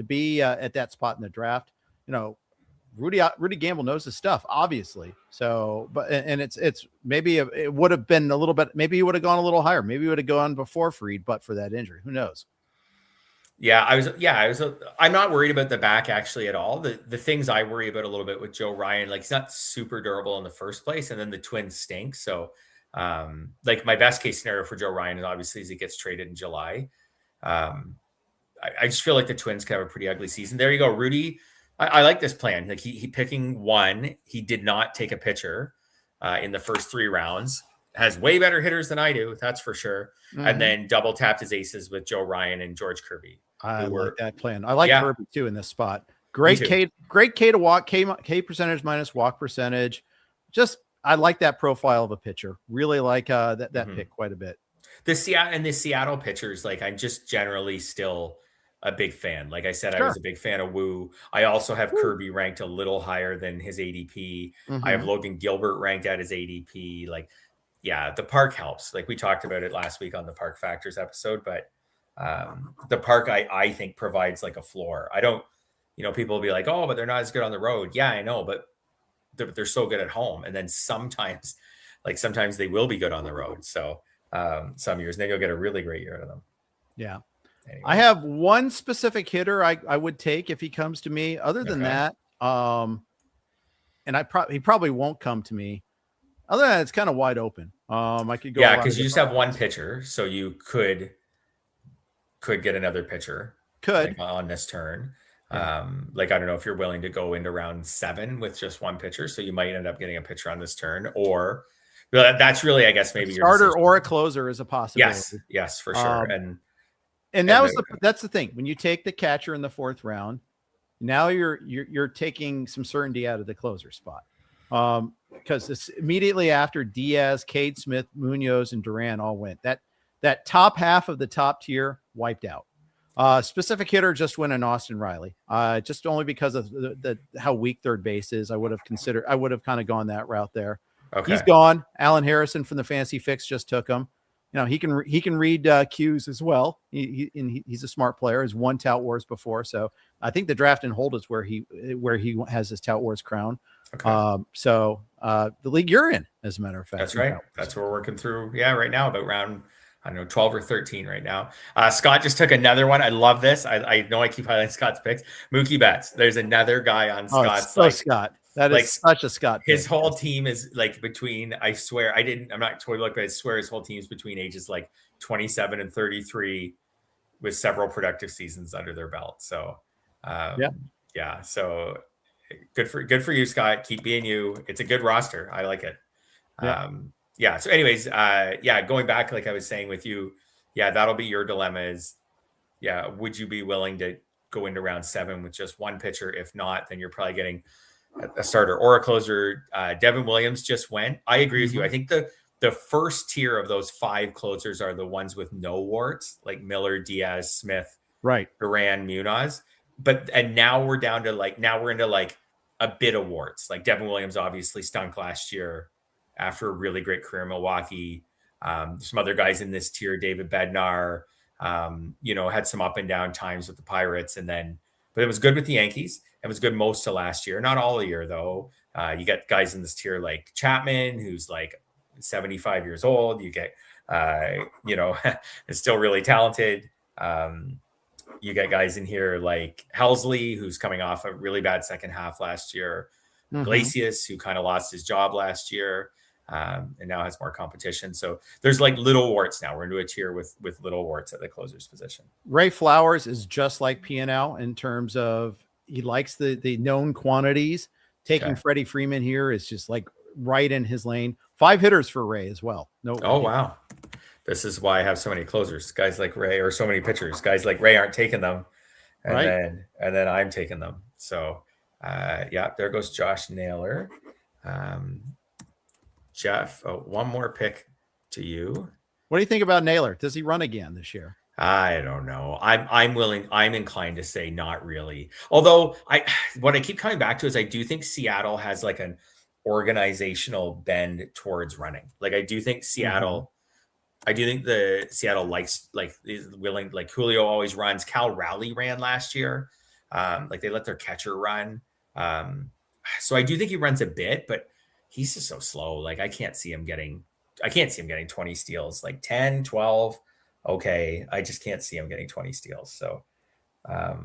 be at that spot in the draft, Rudy Gamble knows his stuff, obviously. So, but it's maybe it would have been a little bit. Maybe he would have gone a little higher. Maybe he would have gone before Fried, but for that injury, who knows? I'm not worried about the back actually at all. The things I worry about a little bit with Joe Ryan, he's not super durable in the first place, and then the Twins stink. So, my best case scenario for Joe Ryan is obviously he gets traded in July. I just feel like the Twins could have a pretty ugly season. There you go, Rudy. I like this plan. He picking one. He did not take a pitcher in the first 3 rounds. Has way better hitters than I do, that's for sure. Mm-hmm. And then double tapped his aces with Joe Ryan and George Kirby. I like that plan. I like Kirby too in this spot. Great K to walk, K percentage minus walk percentage. Just I like that profile of a pitcher. Really like that pick quite a bit. The Seattle pitchers, I'm just generally still a big fan. Like I said, I was a big fan of Wu. I also have Kirby ranked a little higher than his ADP. Mm-hmm. I have Logan Gilbert ranked at his ADP. The park helps. We talked about it last week on the Park Factors episode, but the park I think provides a floor. I don't, people will be like, oh, but they're not as good on the road. Yeah, I know, but they're so good at home. And then sometimes they will be good on the road. So some years, maybe you'll get a really great year out of them. Yeah. Anyway. I have one specific hitter I would take if he comes to me. Other than that, and he probably won't come to me. Other than that, it's kind of wide open. I could go. Yeah, because you just have one pitcher, so you could get another pitcher like on this turn. Like, I don't know if you're willing to go into round 7 with just one pitcher, so you might end up getting a pitcher on this turn, or that's really, I guess, maybe a your starter decision. or a closer is a possibility. Yes, for sure. And that's the thing. When you take the catcher in the 4th round, now you're taking some certainty out of the closer spot. Because it's immediately after Diaz, Cade Smith, Munoz, and Duran all went. That top half of the top tier wiped out. Specific hitter just went in Austin Riley. Just only because of how weak third base is. I would have kind of gone that route there. Okay. He's gone. Alan Harrison from the Fantasy Fix just took him. You know, he can read cues as well. He's a smart player. He's won Tout Wars before, so I think the draft and hold is where he has his Tout Wars crown. Okay. So the league you're in, as a matter of fact. That's right. That's what we're working through. Yeah, right now about round, I don't know, 12 or 13 right now. Scott just took another one. I love this. I know I keep highlighting Scott's picks. Mookie Betts. There's another guy on Scott's. Scott. That is such a Scott pick. His whole team is like between, I'm not totally looking, but I swear his whole team is between ages like 27 and 33 with several productive seasons under their belt. So, yeah. So good for you, Scott. Keep being you. It's a good roster. I like it. Yeah. So anyways, going back, like I was saying with you, that'll be your dilemma is, would you be willing to go into round 7 with just one pitcher? If not, then you're probably getting a starter or a closer. Devin Williams just went. I agree with you. I think the first tier of those 5 closers are the ones with no warts, like Miller, Diaz, Smith, Duran, Munoz. And now we're down to now we're into a bit of warts. Like Devin Williams obviously stunk last year after a really great career in Milwaukee. Some other guys in this tier, David Bednar, had some up and down times with the Pirates, but it was good with the Yankees. It was good most of last year, not all the year though. You get guys in this tier like Chapman, who's like 75 years old. You get, is still really talented. You get guys in here like Helsley, who's coming off a really bad second half last year. Iglesias, who kind of lost his job last year, and now has more competition. So there's like little warts now. We're into a tier with little warts at the closer's position. Ray Flowers is just like PNL in terms of he likes the known quantities. Taking Freddie Freeman here is just like right in his lane. 5 hitters for Ray as well. Wow. This is why I have so many closers. Guys like Ray, or so many pitchers. Guys like Ray aren't taking them. And then I'm taking them. So there goes Josh Naylor. Jeff, one more pick to you. What do you think about Naylor? Does he run again this year? I don't know. I'm inclined to say not really. Although what I keep coming back to is I do think Seattle has like an organizational bend towards running. Like I do think Seattle, Seattle likes, like, is willing, like Julio always runs. Cal Raleigh ran last year. Like they let their catcher run. So I do think he runs a bit, but he's just so slow. Like I can't see him getting 20 steals, like 10, 12. Okay. I just can't see him getting 20 steals. So, now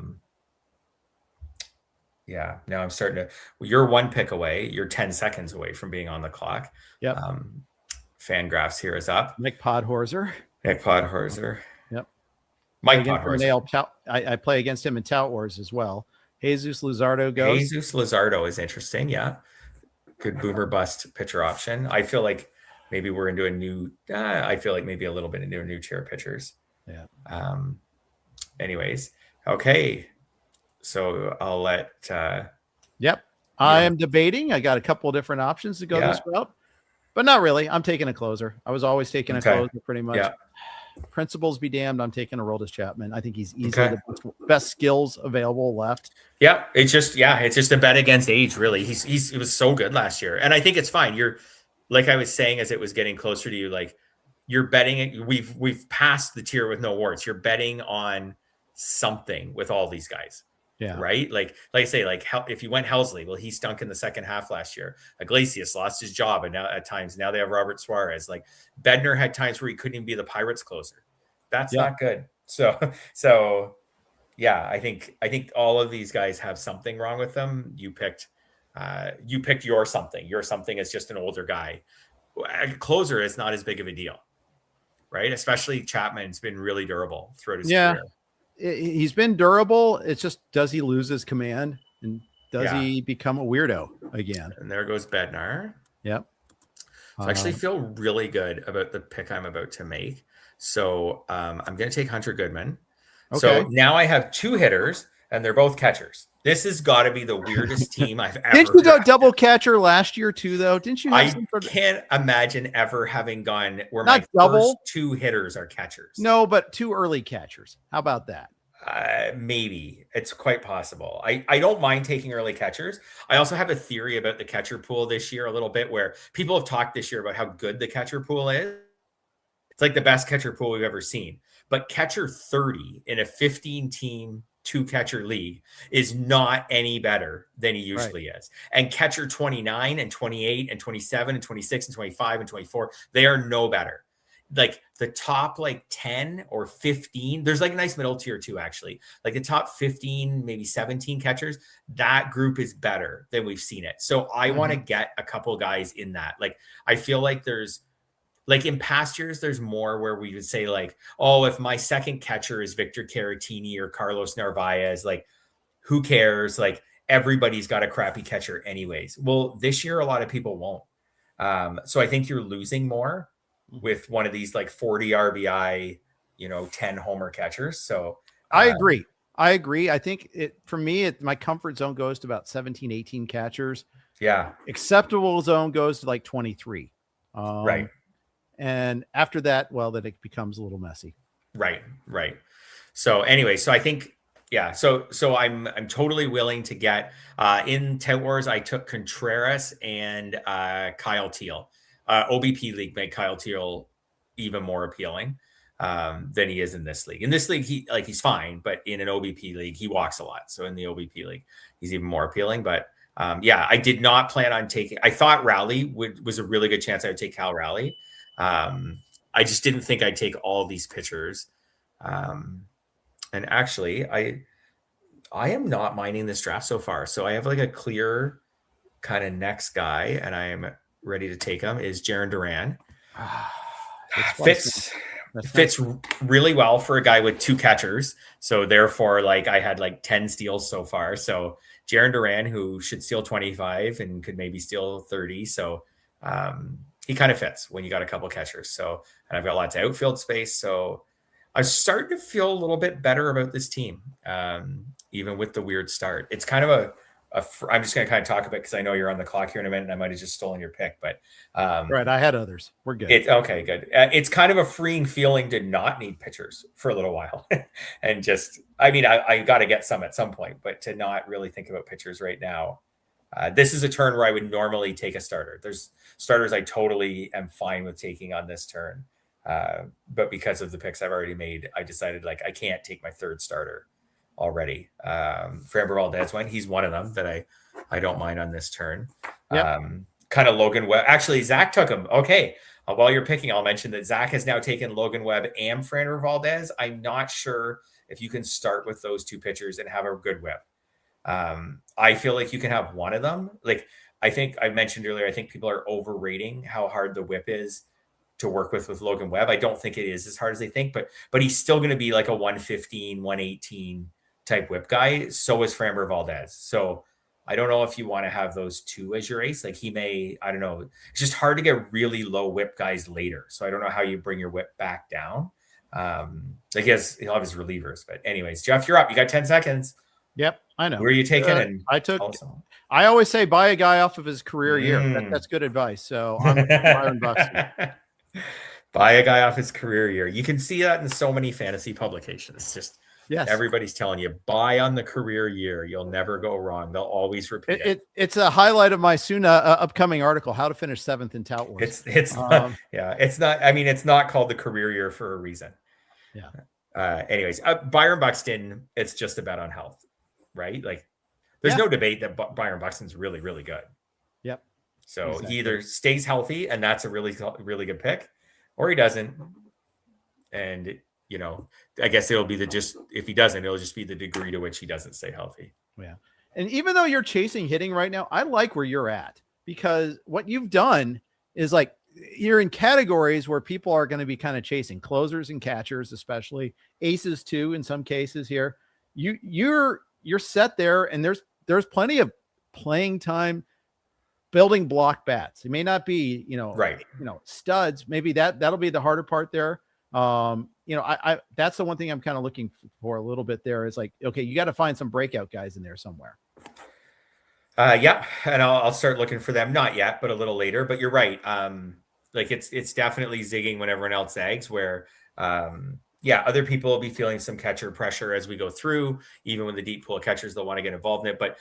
I'm starting to, you're 1 pick away. You're 10 seconds away from being on the clock. Yep. Fangraphs here is up. Nick Podhorzer. Yep. Mike Podhorzer. I play against him in Tout Wars as well. Jesus Luzardo goes. Jesus Luzardo is interesting. Yeah. Good boomer bust pitcher option. I feel like maybe we're into a new, maybe a little bit into a new tier of pitchers. Yeah. Anyways. Okay. So I'll let, I am debating. I got a couple of different options to go this route, but not really. I'm taking a closer. I was always taking a closer pretty much. Yeah. Principles be damned. I'm taking Aroldis Chapman. I think he's easily the best skills available left. Yeah. It's just a bet against age, really. He was so good last year. And I think it's fine. You're, like I was saying, as it was getting closer to you, like you're betting, we've passed the tier with no warts. You're betting on something with all these guys. Yeah. Right. Like I say, like if you went Helsley, well, he stunk in the second half last year. Iglesias lost his job. And now now they have Robert Suarez. Like Bednar had times where he couldn't even be the Pirates closer. That's not good. So I think all of these guys have something wrong with them. You picked your something. Your something is just an older guy. a closer is not as big of a deal, right? Especially Chapman's been really durable throughout his career. He's been durable. It's just, does he lose his command, and does he become a weirdo again? And there goes Bednar. Yep. So I actually feel really good about the pick I'm about to make. So I'm going to take Hunter Goodman. Okay. So now I have 2 hitters, and they're both catchers. This has got to be the weirdest team I've ever. Didn't you go double catcher last year too, though? Didn't you? I can't imagine ever having gone where not my double. First 2 hitters are catchers. No, but 2 early catchers. How about that? Maybe. It's quite possible. I don't mind taking early catchers. I also have a theory about the catcher pool this year a little bit, where people have talked this year about how good the catcher pool is. It's like the best catcher pool we've ever seen. But catcher 30 in a 15-team 2-catcher league is not any better than he usually is. And catcher 29 and 28 and 27 and 26 and 25 and 24, they are no better. Like the top 10 or 15, there's like a nice middle tier too, actually. Like the top 15, maybe 17 catchers, that group is better than we've seen it. So I want to get a couple guys in that. Like, I feel like there's, like in past years, there's more where we would say like, oh, if my second catcher is Victor Caratini or Carlos Narvaez, like who cares? Like everybody's got a crappy catcher anyways. Well, this year, a lot of people won't. So I think you're losing more with one of these like 40 RBI, 10 homer catchers. So I agree. I think for me, my comfort zone goes to about 17, 18 catchers. Yeah. Acceptable zone goes to like 23. Right. And after that, well, then it becomes a little messy. Right. So anyway, so I think, yeah, so I'm totally willing to get in Tout Wars. I took Contreras and Kyle Teal. OBP league made Kyle Teal even more appealing than he is in this league. In this league, he's fine, but in an OBP league, he walks a lot. So in the OBP league, he's even more appealing. But I did not plan on taking. I thought Rowley was a really good chance I would take Cal Rowley. I just didn't think I'd take all these pitchers. And actually, I am not minding this draft so far. So I have like a clear kind of next guy, and I am ready to take him, is Jarren Duran. Fits really well for a guy with 2 catchers. So therefore, like I had like 10 steals so far. So Jarren Duran, who should steal 25 and could maybe steal 30. So he kind of fits when you got a couple catchers. So, and I've got lots of outfield space. So I'm starting to feel a little bit better about this team, even with the weird start. It's kind of I'm just going to kind of talk about it because I know you're on the clock here in a minute and I might have just stolen your pick, but right. I had others. We're good. Okay, good. It's kind of a freeing feeling to not need pitchers for a little while and just, I got to get some at some point, but to not really think about pitchers right now. This is a turn where I would normally take a starter. There's starters I totally am fine with taking on this turn. But because of the picks I've already made, I decided like I can't take my 3rd starter already. Framber Valdez went. He's one of them that I don't mind on this turn. Yep. Kind of Logan Webb. Actually, Zach took him. Okay. While you're picking, I'll mention that Zach has now taken Logan Webb and Framber Valdez. I'm not sure if you can start with those 2 pitchers and have a good whip. I feel like you can have one of them. Like I think I mentioned earlier, I think people are overrating how hard the whip is to work with Logan Webb. I don't think it is as hard as they think, but he's still going to be like a 115, 118 type whip guy. So is Framber Valdez. So I don't know if you want to have those 2 as your ace. Like he may, I don't know. It's just hard to get really low whip guys later. So I don't know how you bring your whip back down. I guess he'll have his relievers, but anyways, Jeff, you're up. You got 10 seconds. Yep, I know. Where are you taking? I always say buy a guy off of his career year. That's good advice. So I'm Byron Buxton. Buy a guy off his career year. You can see that in so many fantasy publications. Just everybody's telling you buy on the career year. You'll never go wrong. They'll always repeat it. It's a highlight of my soon upcoming article, how to finish 7th in Tout Wars. It's not. It's not. I mean, it's not called the career year for a reason. Yeah. Anyways, Byron Buxton. It's just about on health. Right? Like there's no debate that Byron Buxton's really, really good. Yep. So he either stays healthy and that's a really, really good pick, or he doesn't. And, I guess it'll be if he doesn't, it'll just be the degree to which he doesn't stay healthy. Yeah. And even though you're chasing hitting right now, I like where you're at because what you've done is like you're in categories where people are going to be kind of chasing closers and catchers, especially aces too. In some cases here, you're set there, and there's plenty of playing time, building block bats. It may not be, right. Studs. Maybe that'll be the harder part there. I that's the one thing I'm kind of looking for a little bit there is like, okay, you got to find some breakout guys in there somewhere. Yeah, and I'll start looking for them. Not yet, but a little later. But you're right. Like it's definitely zigging when everyone else zags. Where, other people will be feeling some catcher pressure as we go through. Even when the deep pool of catchers, they'll want to get involved in it. But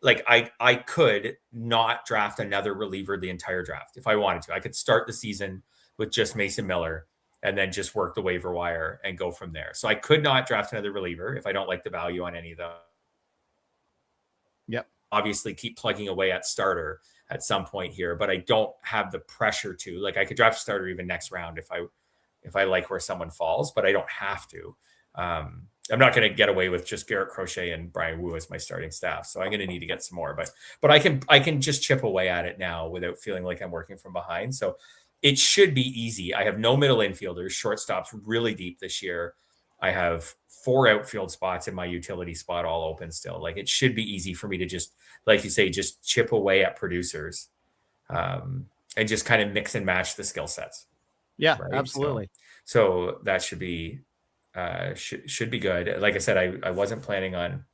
I could not draft another reliever the entire draft if I wanted to. I could start the season with just Mason Miller and then just work the waiver wire and go from there. So I could not draft another reliever if I don't like the value on any of them. Yep. Obviously keep plugging away at starter at some point here, but I don't have the pressure to. Like, I could draft a starter even next round if I like where someone falls, but I don't have to. I'm not going to get away with just Garrett Crochet and Brian Wu as my starting staff. So I'm going to need to get some more, but I can just chip away at it now without feeling like I'm working from behind. So it should be easy. I have no middle infielders, shortstop's really deep this year. I have 4 outfield spots in my utility spot all open still. Like, it should be easy for me to just, like you say, just chip away at producers, and just kind of mix and match the skill sets. Yeah, right? Absolutely. So that should be good. Like I said, I wasn't planning on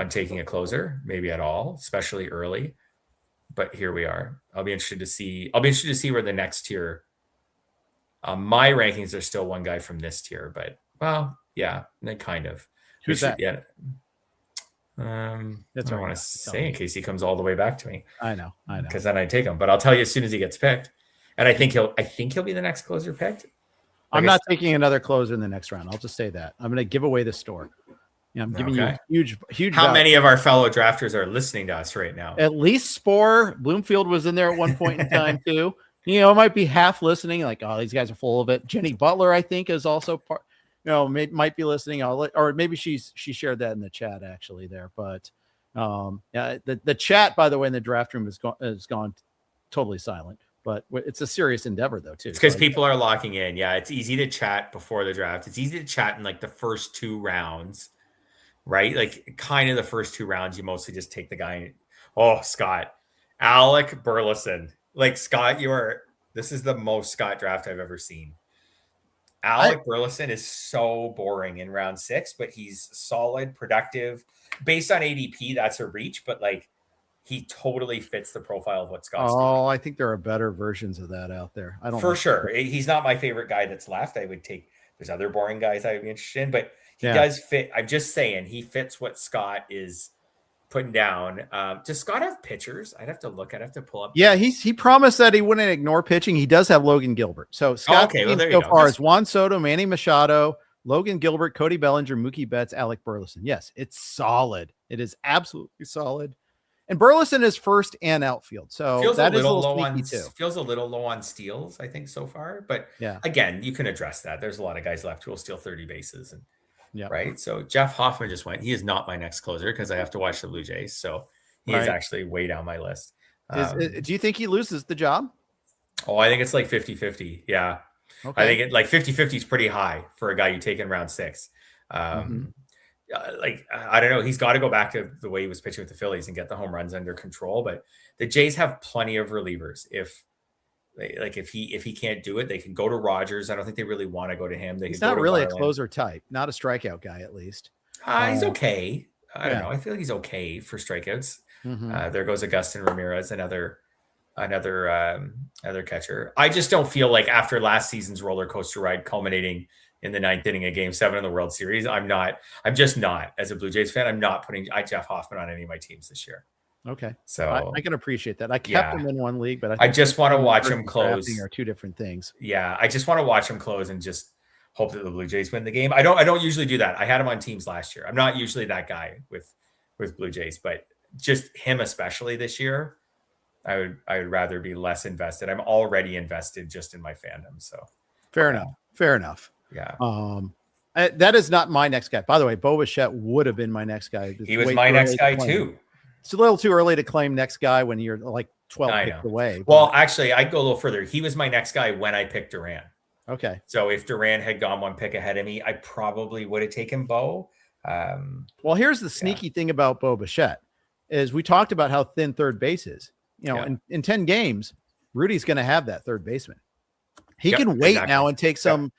taking a closer, maybe at all, especially early. But here we are. I'll be interested to see where the next tier. My rankings are still one guy from this tier, but well, yeah, kind of. Who's that? Yeah. That's what I want to say in case he comes all the way back to me. I know. Because then I take him, but I'll tell you as soon as he gets picked. And I think he'll be the next closer picked. I'm not taking another closer in the next round. I'll just say that. I'm going to give away the store. I'm giving you huge. How many of our fellow drafters are listening to us right now? At least Spore. Bloomfield was in there at one point in time too. It might be half listening, like, oh, these guys are full of it. Jenny Butler, I think, is also part. Might be listening. Or maybe she shared that in the chat actually there. But the chat, by the way, in the draft room has gone totally silent. But it's a serious endeavor, though, too. It's because people are locking in. Yeah, it's easy to chat before the draft. It's easy to chat in like the first 2 rounds, right? Like, kind of the first 2 rounds, you mostly just take the guy. Oh, Scott, Alec Burleson. Like, Scott, this is the most Scott draft I've ever seen. Alec Burleson is so boring in round 6, but he's solid, productive. Based on ADP, that's a reach, but like, he totally fits the profile of what Scott's doing. I think there are better versions of that out there. I don't for sure. He's not my favorite guy that's left. I would take. There's other boring guys I would be interested in, but he does fit. I'm just saying he fits what Scott is putting down. Does Scott have pitchers? I'd have to look. I'd have to pull up. Yeah, he promised that he wouldn't ignore pitching. He does have Logan Gilbert. So Scott so far is Juan Soto, Manny Machado, Logan Gilbert, Cody Bellinger, Mookie Betts, Alec Burleson. Yes, it's solid. It is absolutely solid. And Burleson is first and outfield. So feels that a is a little little low on too. Feels a little low on steals, I think, so far. But again, you can address that. There's a lot of guys left who will steal 30 bases. And right. So Jeff Hoffman just went. He is not my next closer because I have to watch the Blue Jays. So he is actually way down my list. Do you think he loses the job? Oh, I think it's like 50-50. Yeah. Okay. I think 50-50 is pretty high for a guy you take in round 6. I don't know. He's got to go back to the way he was pitching with the Phillies and get the home runs under control. But the Jays have plenty of relievers. If he can't do it, they can go to Rogers. I don't think they really want to go to him. He's not really a closer type, not a strikeout guy, at least. He's okay. I don't know. I feel like he's okay for strikeouts. There goes Agustin Ramirez, another catcher. I just don't feel like after last season's roller coaster ride culminating in the 9th inning of Game 7 of the World Series, I'm just not, as a Blue Jays fan, I'm not putting Jeff Hoffman on any of my teams this year. Okay. So I can appreciate that. I kept him in one league, but I just want to watch him close. Are 2 different things. Yeah. I just want to watch him close and just hope that the Blue Jays win the game. I don't usually do that. I had him on teams last year. I'm not usually that guy with Blue Jays, but just him, especially this year, I would rather be less invested. I'm already invested just in my fandom. So fair enough. Yeah. That is not my next guy. By the way, Bo Bichette would have been my next guy. He was my next guy too. it's a little too early to claim next guy when you're like 12 I picks know. away. Well, actually, I'd go a little further. He was my next guy when I picked Duran. Okay. So if Duran had gone one pick ahead of me, I probably would have taken Bo. Well, here's the sneaky thing about Bo Bichette is we talked about how thin third base is. In 10 games, Rudy's going to have that third baseman. He can wait now and take some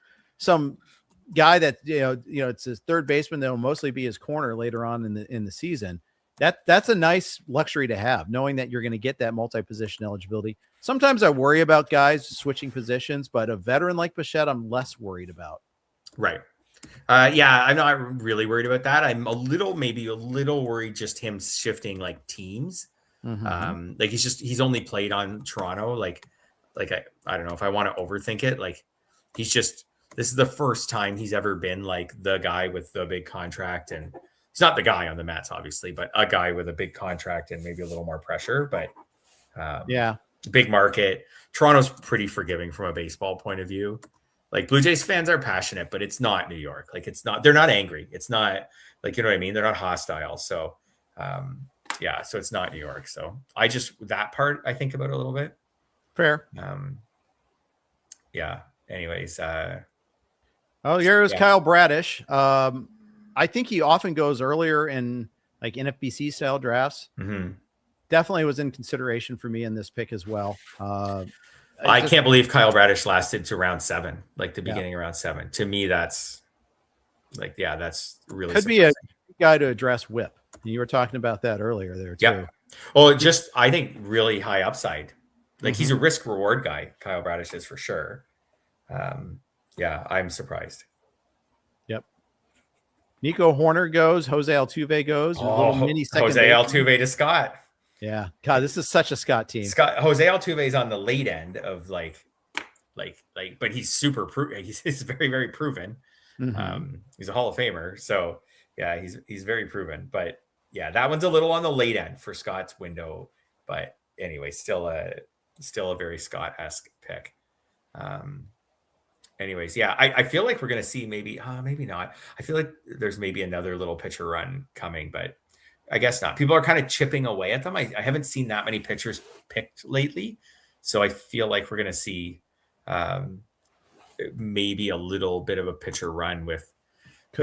guy that it's his third baseman that will mostly be his corner later on in the season. That's a nice luxury to have, knowing that you're going to get that multi-position eligibility. Sometimes I worry about guys switching positions, but a veteran like Bichette, I'm less worried about. Right. I'm not really worried about that. I'm maybe a little worried just him shifting like teams. Mm-hmm. Like he's only played on Toronto. Like I don't know if I want to overthink it. Like this is the first time he's ever been like the guy with the big contract, and he's not the guy on the Mets, obviously, but a guy with a big contract and maybe a little more pressure. But big market. Toronto's pretty forgiving from a baseball point of view. Like Blue Jays fans are passionate, but it's not New York. Like they're not angry. It's not like, you know what I mean? They're not hostile. So, so it's not New York. So that part I think about a little bit. Fair. Anyways. Here's Kyle Bradish. I think he often goes earlier in like NFBC style drafts. Mm-hmm. Definitely was in consideration for me in this pick as well. I can't believe Kyle Bradish lasted to round 7, like the beginning of round 7. To me, that's that's really could be a guy to address whip. You were talking about that earlier there too. Yeah. Well, I think really high upside. Like he's a risk reward guy. Kyle Bradish is for sure. I'm surprised. Yep. Nico Horner goes. Jose Altuve goes. Jose Altuve to Scott. Yeah. God, this is such a Scott team. Jose Altuve is on the late end of like, but he's super proven. He's very, very proven. Mm-hmm. He's a Hall of Famer. So yeah, he's very proven, but yeah, that one's a little on the late end for Scott's window, but anyway, still a very Scott-esque pick. I feel like we're going to see maybe not. I feel like there's maybe another little pitcher run coming, but I guess not. People are kind of chipping away at them. I haven't seen that many pitchers picked lately. So I feel like we're going to see maybe a little bit of a pitcher run with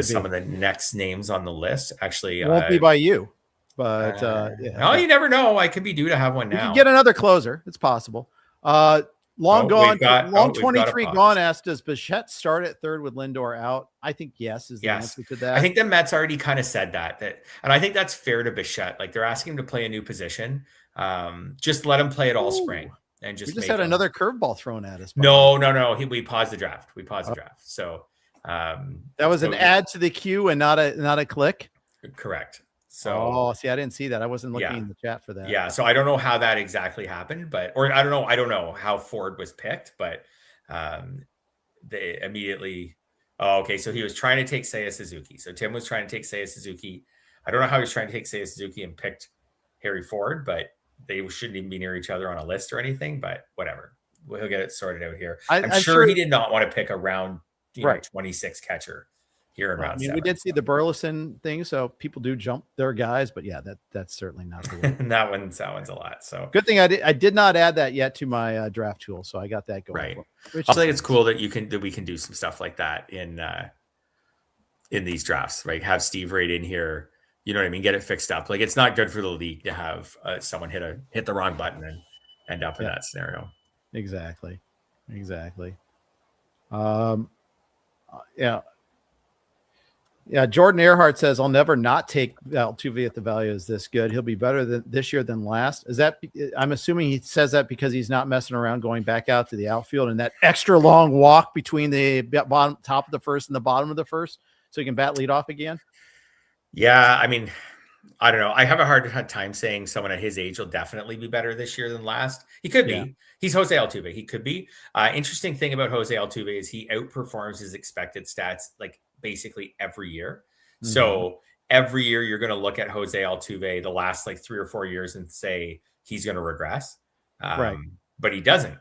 some of the next names on the list. Actually, it won't be by you, but you never know. I could be due to have one now. You can get another closer. It's possible. Long 23 gone asked, does Bichette start at third with Lindor out? I think yes is the answer to that. I think the Mets already kind of said that, and I think that's fair to Bichette. Like they're asking him to play a new position. Just let him play it all spring and just. We just had another curveball thrown at us. No. We paused the draft. So that was an add to the queue and not a click. Correct. So, see, I didn't see that. I wasn't looking in the chat for that. Yeah. So I don't know how that exactly happened, I don't know how Ford was picked, but they immediately, okay. So he was trying to take Seiya Suzuki. So Tim was trying to take Seiya Suzuki. I don't know how he was trying to take Seiya Suzuki and picked Harry Ford, but they shouldn't even be near each other on a list or anything, but whatever. He'll get it sorted out here. I'm sure he did not want to pick a round 26 catcher. Here in round 7. We did see the Burleson thing, so people do jump their guys, but yeah, that's certainly not the way. that one's a lot. So good thing I did not add that yet to my draft tool, so I got that going. Right. I think it's cool that we can do some stuff like that in these drafts, right? Have Steve right in here, you know what I mean? Get it fixed up. Like it's not good for the league to have someone hit the wrong button and end up in that scenario. Exactly. Yeah, Jordan Earhart says, I'll never not take Altuve at the value is this good. He'll be better this year than last. I'm assuming he says that because he's not messing around going back out to the outfield and that extra long walk between the top of the first and the bottom of the first so he can bat lead off again. Yeah, I mean, I don't know. I have a hard time saying someone at his age will definitely be better this year than last. He could be. Yeah. He's Jose Altuve. He could be. Interesting thing about Jose Altuve is he outperforms his expected stats like basically every year. Mm-hmm. So every year you're going to look at Jose Altuve the last like 3 or 4 years and say he's going to regress. Right. But he doesn't.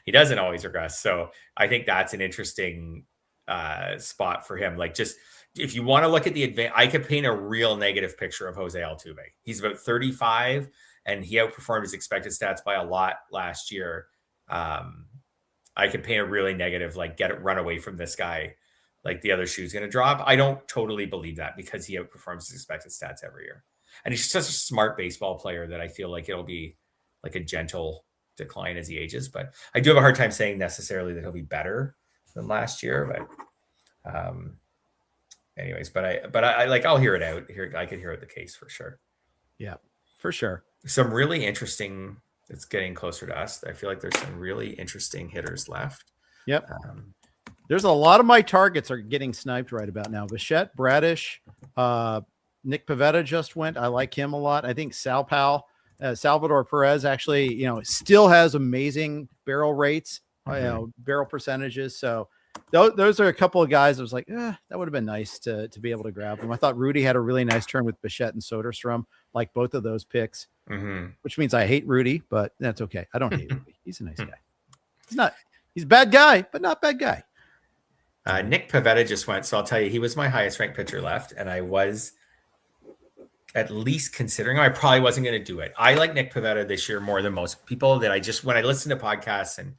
He doesn't always regress. So I think that's an interesting spot for him. Like just if you want to look at the advance, I could paint a real negative picture of Jose Altuve. He's about 35 and he outperformed his expected stats by a lot last year. I could paint a really negative, like run away from this guy. Like the other shoe's going to drop. I don't totally believe that because he outperforms his expected stats every year. And he's such a smart baseball player that I feel like it'll be like a gentle decline as he ages. But I do have a hard time saying necessarily that he'll be better than last year. But anyways, but I like, I'll hear it out here. I could hear out the case for sure. Yeah, for sure. Some really interesting, it's getting closer to us. I feel like there's some really interesting hitters left. Yep. There's a lot of my targets are getting sniped right about now. Bichette, Bradish, Nick Pivetta just went. I like him a lot. I think Salvador Perez actually, still has amazing barrel rates, barrel percentages. So those are a couple of guys I was like, that would have been nice to be able to grab them. I thought Rudy had a really nice turn with Bichette and Soderstrom, like both of those picks, which means I hate Rudy, but that's okay. I don't hate Rudy. He's a nice guy. He's a bad guy, but not bad guy. Nick Pivetta just went. So I'll tell you, he was my highest ranked pitcher left. And I was at least considering I probably wasn't going to do it. I like Nick Pivetta this year more than most people that when I listen to podcasts and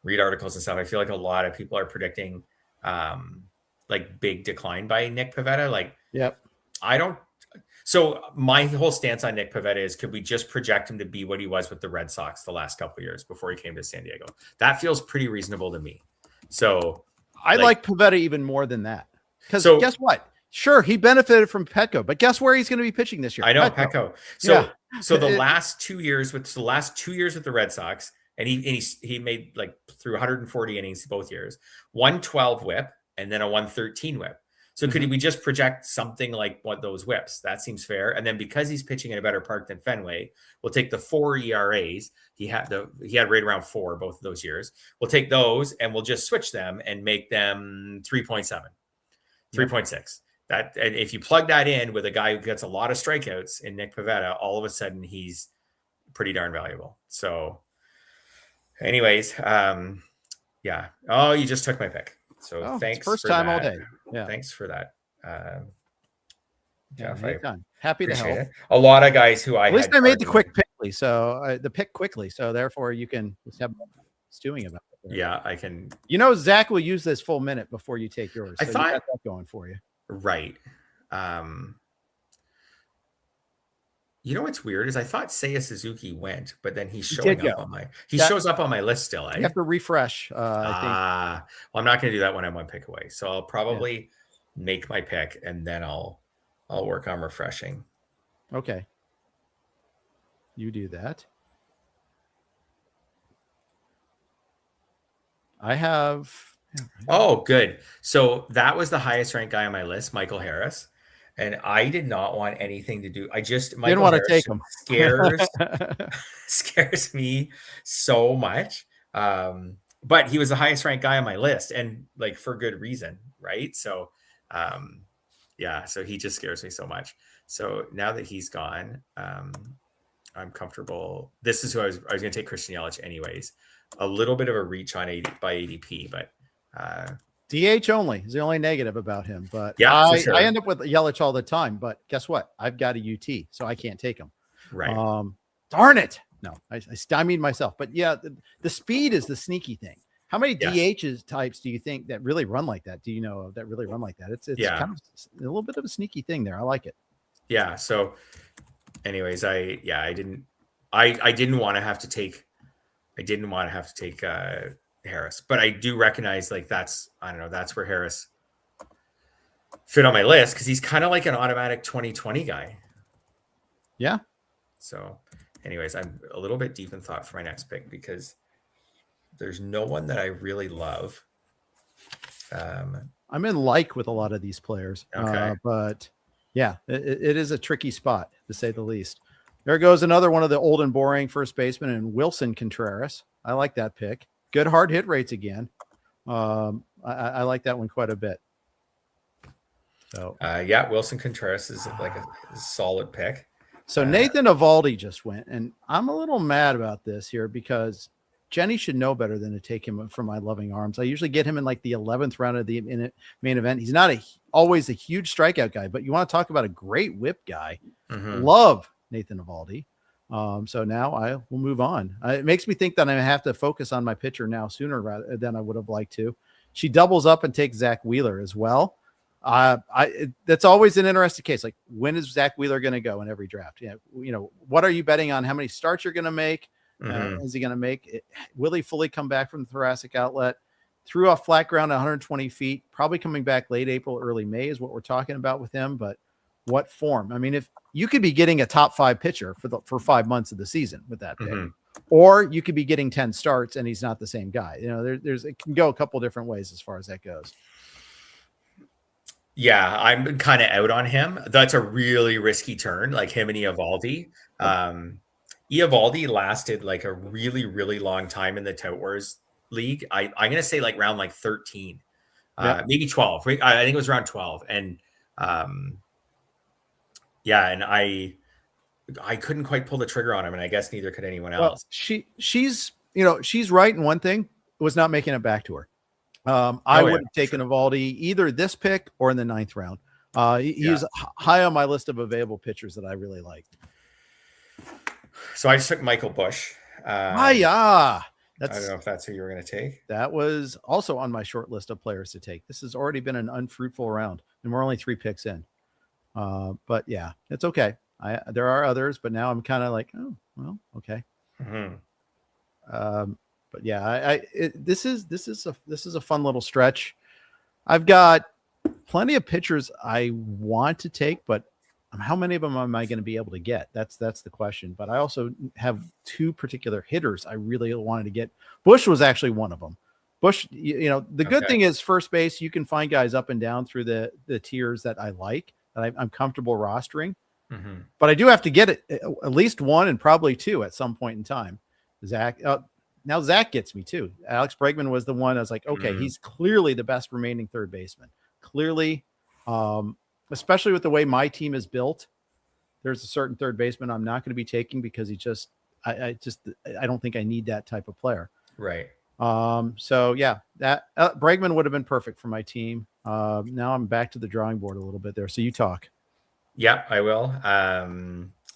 read articles and stuff, I feel like a lot of people are predicting like big decline by Nick Pivetta. Like, yep. So my whole stance on Nick Pivetta is, could we just project him to be what he was with the Red Sox the last couple of years before he came to San Diego? That feels pretty reasonable to me. So I like Pivetta even more than that. Because guess what? Sure, he benefited from Petco, but guess where he's going to be pitching this year? I know, Petco. So the last 2 years with the Red Sox, and he made like through 140 innings both years, 112 whip and then a 113 whip. So could we just project something like what those whips? That seems fair. And then because he's pitching in a better park than Fenway, we'll take the 4 ERAs. He had right around 4 both of those years. We'll take those and we'll just switch them and make them 3.7, 3.6. That, and if you plug that in with a guy who gets a lot of strikeouts in Nick Pivetta, all of a sudden he's pretty darn valuable. So anyways, yeah. Oh, you just took my pick. So thanks. First time all day. Yeah. Thanks for that. Jeff, happy to help. It. A lot of guys who at least I made the quick pickly. So the pick quickly. So therefore you can just have stewing about it. Yeah, I can. Zach will use this full minute before you take yours. So I thought you got that going for you. Right. What's weird is I thought Seiya Suzuki went, but then he's showing up on shows up on my list still. You have to refresh. I think. Well, I'm not going to do that when I'm one pick away. So I'll probably make my pick and then I'll work on refreshing. Okay. You do that. I have. Oh, good. So that was the highest ranked guy on my list, Michael Harris. And I did not want anything to do. Didn't want to take him. Scares me so much. But he was the highest ranked guy on my list, and like for good reason, right? So, so he just scares me so much. So now that he's gone, I'm comfortable. This is who I was going to take Christian Yelich anyways. A little bit of a reach on by ADP, but DH only is the only negative about him. But I end up with Yelich all the time. But guess what? I've got a UT, so I can't take him. Right. Darn it. No, I stymied myself. But yeah, the speed is the sneaky thing. How many DH types do you think that really run like that? Do you know that really run like that? It's kind of a little bit of a sneaky thing there. I like it. Yeah. So anyways, I didn't want to have to take Harris, but I do recognize that's where Harris fit on my list because he's kind of like an automatic 2020 guy. Yeah. So anyways, I'm a little bit deep in thought for my next pick because there's no one that I really love. I'm in with a lot of these players, but yeah, it is a tricky spot to say the least. There goes another one of the old and boring first baseman and Wilson Contreras. I like that pick. Good hard hit rates again. I like that one quite a bit. So Wilson Contreras is like a solid pick. So Nathan Eovaldi just went, and I'm a little mad about this here because Jenny should know better than to take him from my loving arms. I usually get him in like the 11th round of the main event. He's not always a huge strikeout guy, but you want to talk about a great whip guy. Love Nathan Eovaldi. So now I will move on. It makes me think that I have to focus on my pitcher now sooner rather than I would have liked to. She doubles up and takes Zach Wheeler as well. That's always an interesting case. Like, when is Zach Wheeler going to go in every draft? What are you betting on? How many starts you're going to make? Is he going to make it? Will he fully come back from the thoracic outlet? Threw off flat ground at 120 feet, probably coming back late April, early May is what we're talking about with him. But what form? I mean, if you could be getting a top 5 pitcher for 5 months of the season with that pick, or you could be getting 10 starts and he's not the same guy. It can go a couple different ways as far as that goes. Yeah, I'm kind of out on him. That's a really risky turn, like him and Eovaldi. Eovaldi lasted like a really, really long time in the Tout Wars League. I'm going to say like round like 13, maybe 12. I think it was around 12. And and I couldn't quite pull the trigger on him, and I guess neither could anyone else. She's right in one thing. It was not making it back to her. I would have taken Eovaldi either this pick or in the 9th round. He's high on my list of available pitchers that I really like. So I just took Michael Busch. I don't know if that's who you were going to take. That was also on my short list of players to take. This has already been an unfruitful round, and we're only 3 picks in. But yeah, it's okay. There are others, but now I'm kind of like, oh, well, okay. But yeah, this is a fun little stretch. I've got plenty of pitchers I want to take, but how many of them am I going to be able to get? That's the question. But I also have 2 particular hitters I really wanted to get. Busch was actually one of them. Busch, the good thing is first base, you can find guys up and down through the tiers that I like, that I'm comfortable rostering. But I do have to get it at least 1 and probably 2 at some point in time. Zach, now Zach gets me too. Alex Bregman was the one I was like, okay, he's clearly the best remaining third baseman. Clearly, especially with the way my team is built, there's a certain third baseman I'm not going to be taking because I don't think I need that type of player. Right. So yeah, that Bregman would have been perfect for my team. Now I'm back to the drawing board a little bit there. So you talk. Yeah, I will.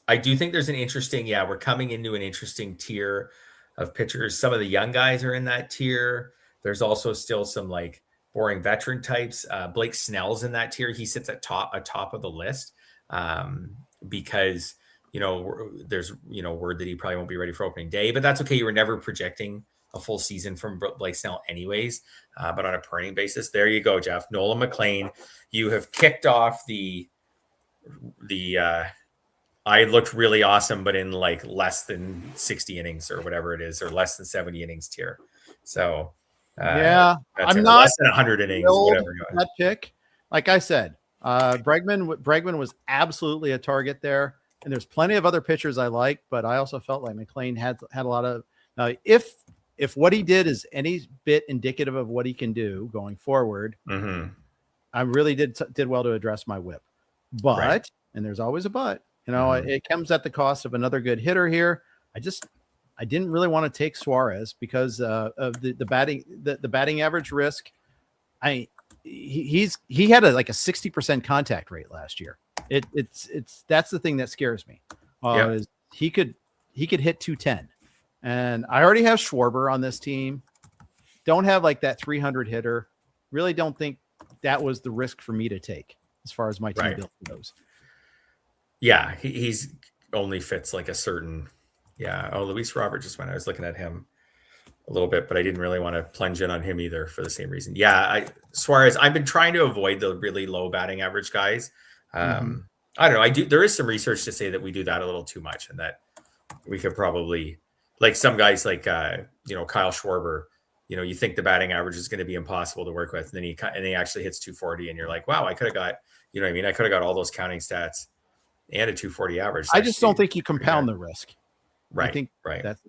I do think there's an interesting, we're coming into an interesting tier of pitchers. Some of the young guys are in that tier. There's also still some like boring veteran types. Blake Snell's in that tier. He sits atop of the list because, there's, word that he probably won't be ready for opening day, but that's okay. You were never projecting a full season from Blake Snell anyways, but on a perennial basis, there you go, Jeff. Nolan McLean, you have kicked off the I looked really awesome, but in like less than 60 innings or whatever it is, or less than 70 innings tier. So I'm not less than 100 innings, whatever. That pick, like I said, Bregman was absolutely a target there, and there's plenty of other pitchers I like, but I also felt like McLean had a lot of. If what he did is any bit indicative of what he can do going forward, I really did well to address my whip. But and there's always a but. It comes at the cost of another good hitter here. I didn't really want to take Suarez because of the batting average risk. He had a 60% contact rate last year. That's the thing that scares me. Is he could hit 210, and I already have Schwarber on this team. Don't have like that 300 hitter. Really don't think that was the risk for me to take as far as my team build goes. Yeah, he's only fits like a certain. Yeah. Oh, Luis Robert just went. I was looking at him a little bit, but I didn't really want to plunge in on him either for the same reason. Yeah, Suarez. I've been trying to avoid the really low batting average guys. I don't know. There is some research to say that we do that a little too much, and that we could probably like some guys like Kyle Schwarber. You think the batting average is going to be impossible to work with, and then he actually hits 240, and you're like, wow, I could have got. I could have got all those counting stats and a 240 average. I just don't think you compound the risk. Right. I think that's.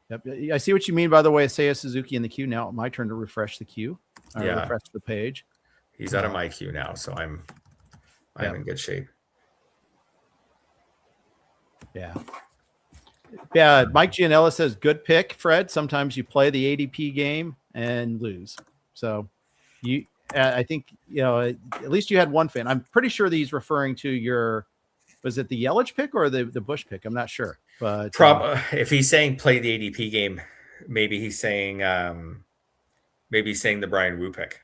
Yep. I see what you mean. By the way, Seiya Suzuki in the queue. Now my turn to refresh the queue. Refresh the page. He's out of my queue now, so I'm in good shape. Yeah. Yeah, Mike Gianella says, good pick, Fred. Sometimes you play the ADP game and lose. So I think, at least you had one fan. I'm pretty sure that he's referring to was it the Yelich pick or the Bush pick? I'm not sure. But if he's saying play the ADP game, maybe he's saying the Brian Wu pick.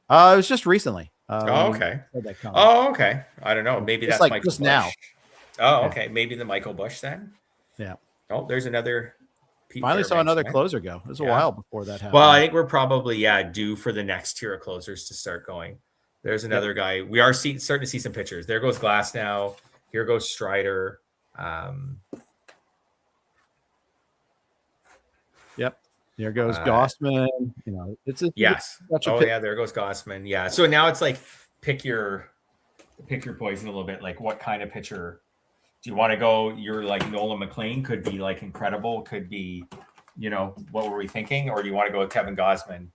It was just recently. Okay. Okay. I don't know. Maybe that's like Michael just Bush. now. Oh, okay. Maybe the Michael Bush then. Yeah. Oh, there's another. Finally saw another closer go. It was a while before that happened. Well, I think we're probably due for the next tier of closers to start going. There's another guy. We are starting to see some pitchers. There goes Glass now. Here goes Strider. Yep. There goes Gossman. Yes. There goes Gossman. Yeah. So now it's like pick your poison a little bit. Like, what kind of pitcher do you want to go? You're like Nolan McLean could be like incredible. Could be, what were we thinking? Or do you want to go with Kevin Gossman?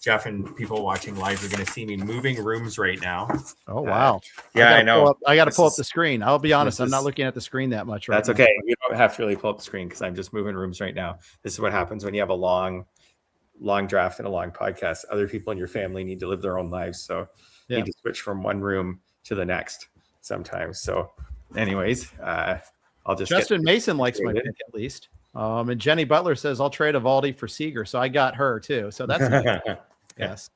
Jeff and people watching live are going to see me moving rooms right now. Oh, wow. I know. I got to pull up the screen. I'll be honest. I'm not looking at the screen that much right now. That's okay. You don't have to really pull up the screen because I'm just moving rooms right now. This is what happens when you have a long draft and a long podcast. Other people in your family need to live their own lives. So you need to switch from one room to the next sometimes. So anyways, I'll just Justin Mason likes my pick at least. And Jenny Butler says I'll trade Evaldi for Seager. So I got her too. So that's nice. Yes.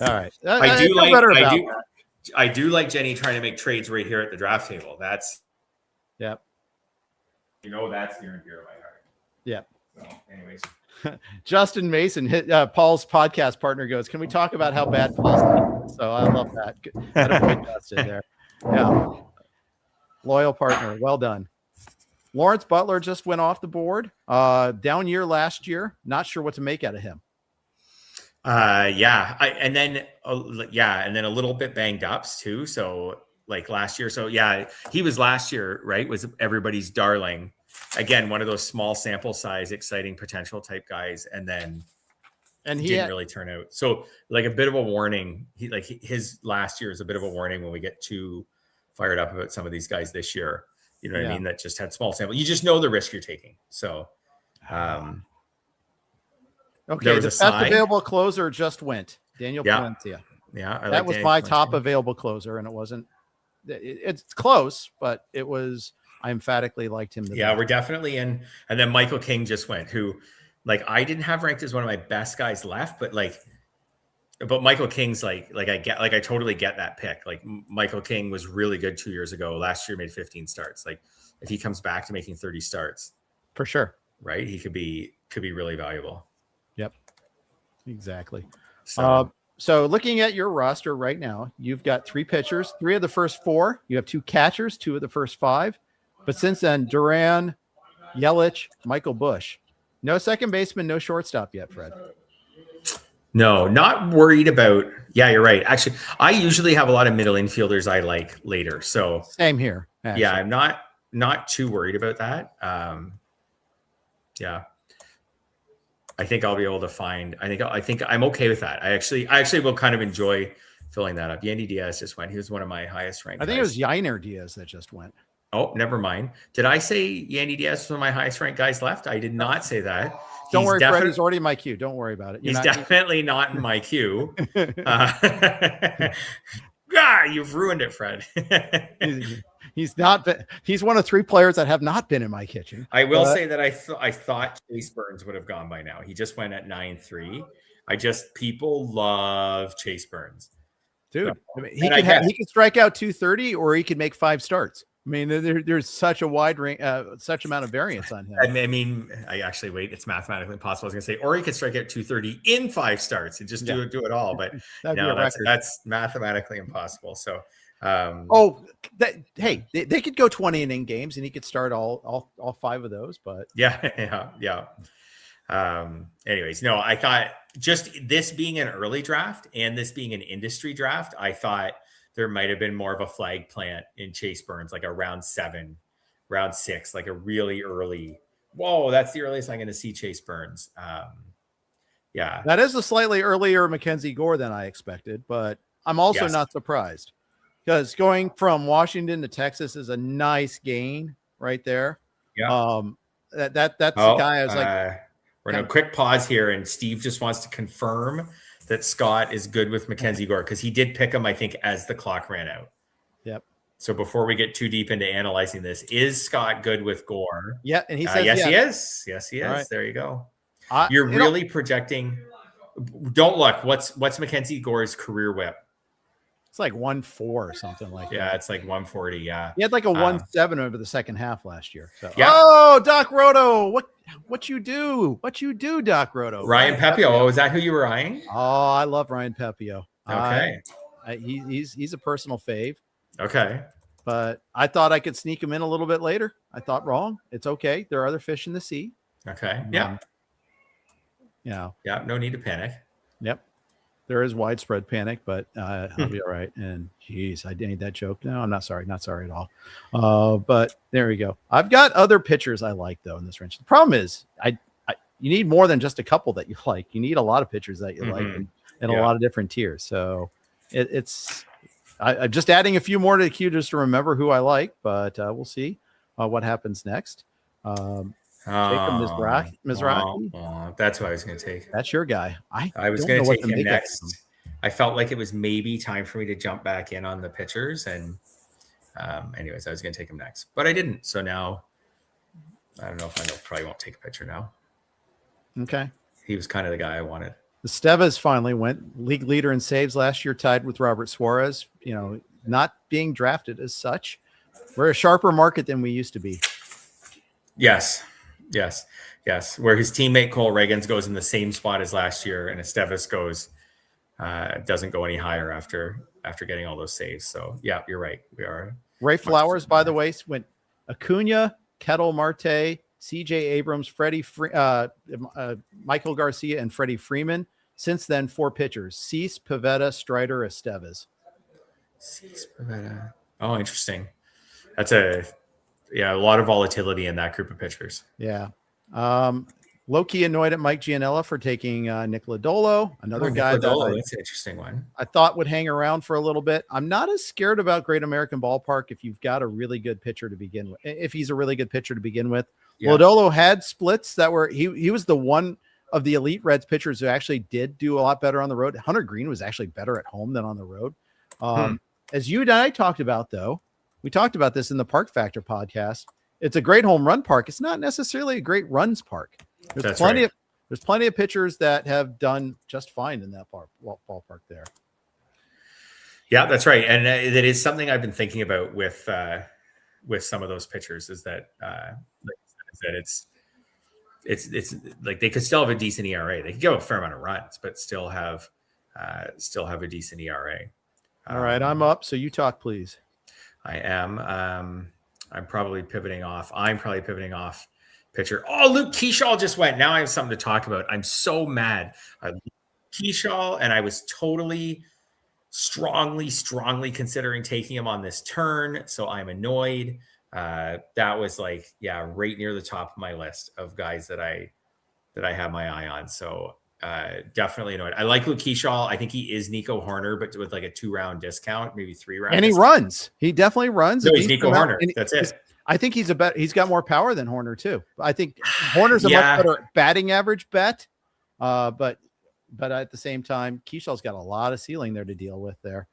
All right. I do like Jenny trying to make trades right here at the draft table. That's that's near and dear to my heart. Yeah. So anyways. Justin Mason, Paul's podcast partner, goes, can we talk about how bad Paul's team is? So I love that. Justin there. Yeah. Loyal partner. Well done. Lawrence Butler just went off the board. Down year last year. Not sure what to make out of him. And then a little bit banged up too. So like last year. So he was last year, right? Was everybody's darling. Again, one of those small sample size, exciting potential type guys. And he didn't really turn out. So like a bit of a warning. His last year is a bit of a warning when we get too fired up about some of these guys this year. You know what I mean? That just had small sample. You just know the risk you're taking. So, okay, the best available closer just went. Daniel Palencia. Yeah, that was my top available closer, and it wasn't. It's close, but it was. I emphatically liked him. We're definitely in. And then Michael King just went, who, I didn't have ranked as one of my best guys left, but Michael King's I totally get that pick. Like Michael King was really good 2 years ago. Last year made 15 starts. Like if he comes back to making 30 starts, for sure, right? He could be really valuable. Yep, exactly. So looking at your roster right now, you've got 3 pitchers, 3 of the first 4. You have 2 catchers, 2 of the first 5. But since then, Duran, Yelich, Michael Bush. No second baseman, no shortstop yet, Fred. No, not worried about. Yeah, you're right. Actually, I usually have a lot of middle infielders I like later. So same here. Actually. Yeah, I'm not too worried about that. I think I'll be able to find. I think I'm okay with that. I actually will kind of enjoy filling that up. Yandy Diaz just went. He was one of my highest ranked. I think it was Yainer Diaz that just went. Oh, never mind. Did I say Yandy Diaz was one of my highest ranked guys left? I did not say that. Don't worry, Fred. He's already in my queue. Don't worry about it. He's definitely not in my queue. You've ruined it, Fred. He's not. He's one of 3 players that have not been in my kitchen. I will say that I thought Chase Burns would have gone by now. He just went at 9.3. People love Chase Burns, dude. He could strike out 230, or he could make 5 starts. I mean, there's such a wide range, such amount of variance on him. It's mathematically impossible. I was going to say, or he could strike out 230 in 5 starts and just do it all. But no, that's mathematically impossible. So, they could go 20 inning games and he could start all 5 of those. But yeah. Anyways, no, I thought just this being an early draft and this being an industry draft, I thought there might have been more of a flag plant in Chase Burns, like a round 7, round 6, like a really early. Whoa, that's the earliest I'm going to see Chase Burns. That is a slightly earlier Mackenzie Gore than I expected, but I'm also not surprised because going from Washington to Texas is a nice gain, right there. Yeah. That's the guy I was like. We're in a quick pause here, and Steve just wants to confirm that Scott is good with Mackenzie Gore because he did pick him, I think, as the clock ran out. Yep. So before we get too deep into analyzing this, is Scott good with Gore? Yeah, and he says yes, he is. Yes, he is. Right. There you go. You're really projecting. Don't look. What's Mackenzie Gore's career whip? It's like 1.4 or something like that. Yeah, it's like 140. Yeah, he had like a 1.7 over the second half last year. So, yeah. Oh, Doc Roto, what you do? What you do, Doc Roto? Ryan Pepio. Oh, is that who you were eyeing? Oh, I love Ryan Pepio. Okay, he's a personal fave. Okay, but I thought I could sneak him in a little bit later. I thought wrong. It's okay. There are other fish in the sea. Okay. Yeah. Yeah. No need to panic. Yep. There is widespread panic, but I'll be all right. And geez, I didn't that joke. No, I'm not sorry. Not sorry at all. But there we go. I've got other pitchers I like though in this range. The problem is you need more than just a couple that you like. You need a lot of pitchers that you like in a lot of different tiers. So I'm just adding a few more to the queue just to remember who I like, but we'll see what happens next. Jacob Mizrahi. That's what I was going to take. That's your guy. I was going to take him next. I felt like it was maybe time for me to jump back in on the pitchers, and anyways, I was going to take him next, but I didn't. So now I don't know if I probably won't take a pitcher now. Okay. He was kind of the guy I wanted. Estevez finally went league leader in saves last year, tied with Robert Suarez. Not being drafted as such. We're a sharper market than we used to be. Yes. Where his teammate Cole Reagans goes in the same spot as last year, and Estevez doesn't go any higher after getting all those saves. So yeah, you're right. We are. Ray Flowers, by the way, went Acuna, Kettle Marte, CJ Abrams, Michael Garcia, and Freddie Freeman. Since then, 4 pitchers: Cease, Pivetta, Strider, Estevez. Cease, Pivetta. Oh, interesting. That's a lot of volatility in that group of pitchers. Yeah. Low-key annoyed at Mike Gianella for taking Nick Lodolo, another guy that's an interesting one. I thought would hang around for a little bit. I'm not as scared about Great American Ballpark if you've got a really good pitcher to begin with. If he's a really good pitcher to begin with. Yeah. Lodolo had splits that were he was the one of the elite Reds pitchers who actually did do a lot better on the road. Hunter Green was actually better at home than on the road. As you and I talked about, though, we talked about this in the Park Factor podcast. It's a great home run park. It's not necessarily a great runs park. There's plenty of pitchers that have done just fine in that ballpark there. Yeah, that's right. And that is something I've been thinking about with some of those pitchers is that, it's like they could still have a decent ERA. They could give a fair amount of runs, but still have a decent ERA. All right, I'm up. So you talk, please. I am. I'm probably pivoting off. Pitcher. Oh, Luke Keyshaw just went. Now I have something to talk about. I'm so mad. Keyshaw, and I was totally strongly considering taking him on this turn. So I'm annoyed. That was right near the top of my list of guys that I have my eye on. So definitely annoyed. I like Luke Keyshaw. I think he is Nico Horner, but with like a 2-round discount, maybe 3-round. And he runs. He definitely runs. No, he's Nico Horner. That's it. I think he's got more power than Horner too. I think Horner's a much better batting average bet. But at the same time, Keyshaw's got a lot of ceiling there to deal with there.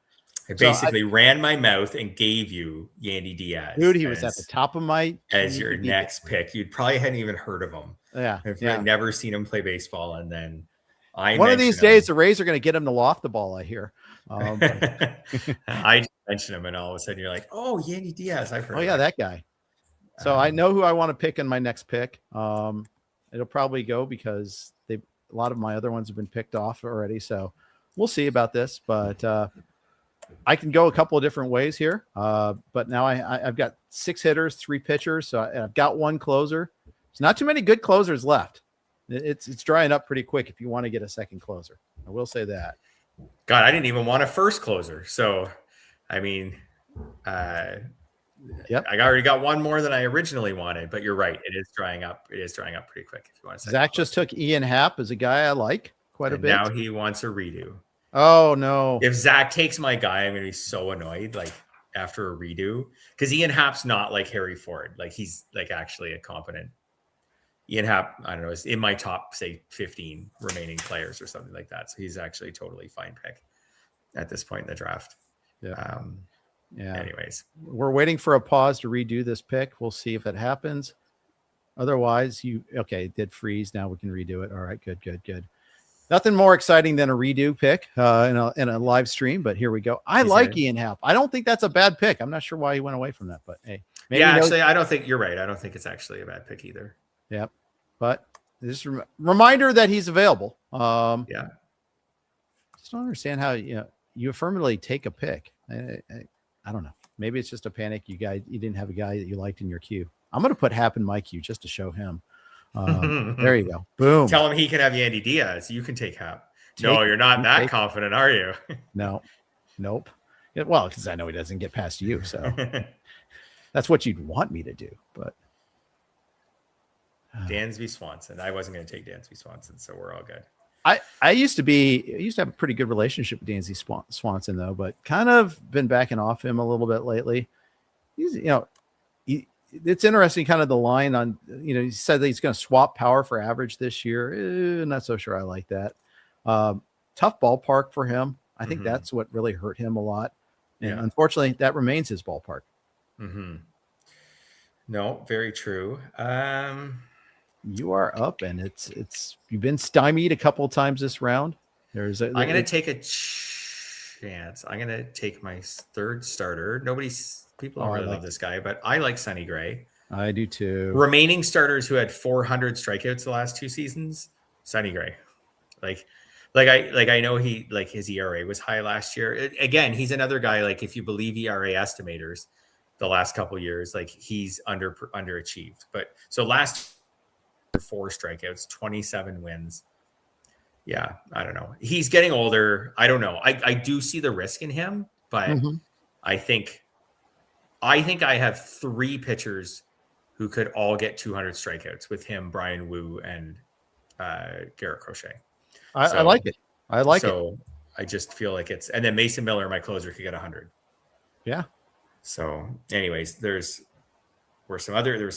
I basically ran my mouth and gave you Yandy Diaz. Dude, he was at the top of my as your next pick. You probably hadn't even heard of him. Yeah. I've never seen him play baseball. And then one of these days, the Rays are going to get him to loft the ball, I hear. I mentioned him, and all of a sudden you're like, oh, Yandy Diaz. I've heard that guy. So I know who I want to pick in my next pick. It'll probably go because a lot of my other ones have been picked off already. So we'll see about this, but I can go a couple of different ways here. But now I've got 6 hitters, 3 pitchers. So I've got 1 closer. There's not too many good closers left. It's drying up pretty quick if you want to get a second closer. I will say that. God, I didn't even want a first closer. So, I mean, Yep. I already got 1 more than I originally wanted, but you're right. It is drying up. It is drying up pretty quick. If you want to say Zach just took Ian Happ as a guy I like quite a bit. Now he wants a redo. Oh no. If Zach takes my guy, I'm going to be so annoyed. Like, after a redo, because Ian Happ's not like Harry Ford. Like he's like actually a competent Ian Happ. I don't know, is in my top say 15 remaining players or something like that. So he's actually a totally fine pick at this point in the draft. Yeah. Anyways, we're waiting for a pause to redo this pick. We'll see if it happens. Otherwise, it did freeze. Now we can redo it. All right, good. Nothing more exciting than a redo pick in a live stream, but here we go. I like Ian Happ. I don't think that's a bad pick. I'm not sure why he went away from that, but hey. Actually, I don't think you're right. I don't think it's actually a bad pick either. Yep. But just reminder that he's available. Just don't understand how you affirmatively take a pick. I don't know. Maybe it's just a panic. You didn't have a guy that you liked in your queue. I'm going to put Happ in my queue just to show him. There you go. Boom. Tell him he can have Yandy Diaz. You can take Happ. No, you're not that confident, are you? No. Nope. Well, because I know he doesn't get past you. So that's what you'd want me to do. But Dansby Swanson. I wasn't going to take Dansby Swanson, so we're all good. I used to have a pretty good relationship with Dansby Swanson, though, but kind of been backing off him a little bit lately. He's, it's interesting, kind of the line on, he said that he's going to swap power for average this year. Not so sure I like that. Tough ballpark for him. I think that's what really hurt him a lot. And unfortunately, that remains his ballpark. No, very true. You are up, and you've been stymied a couple of times this round. I'm going to take a chance. I'm going to take my third starter. People don't really love this guy, but I like Sonny Gray. I do too. Remaining starters who had 400 strikeouts the last 2 seasons, Sonny Gray. I know his ERA was high last year. Again, he's another guy, like if you believe ERA estimators, the last couple of years, like he's underachieved. But so last 4 strikeouts, 27 wins. Yeah, I don't know. He's getting older. I don't know. I do see the risk in him, but I think I have 3 pitchers who could all get 200 strikeouts with him, Brian Wu, and Garrett Crochet. I like it. So I just feel like and then Mason Miller, my closer, could get 100. Yeah. So anyways, there were some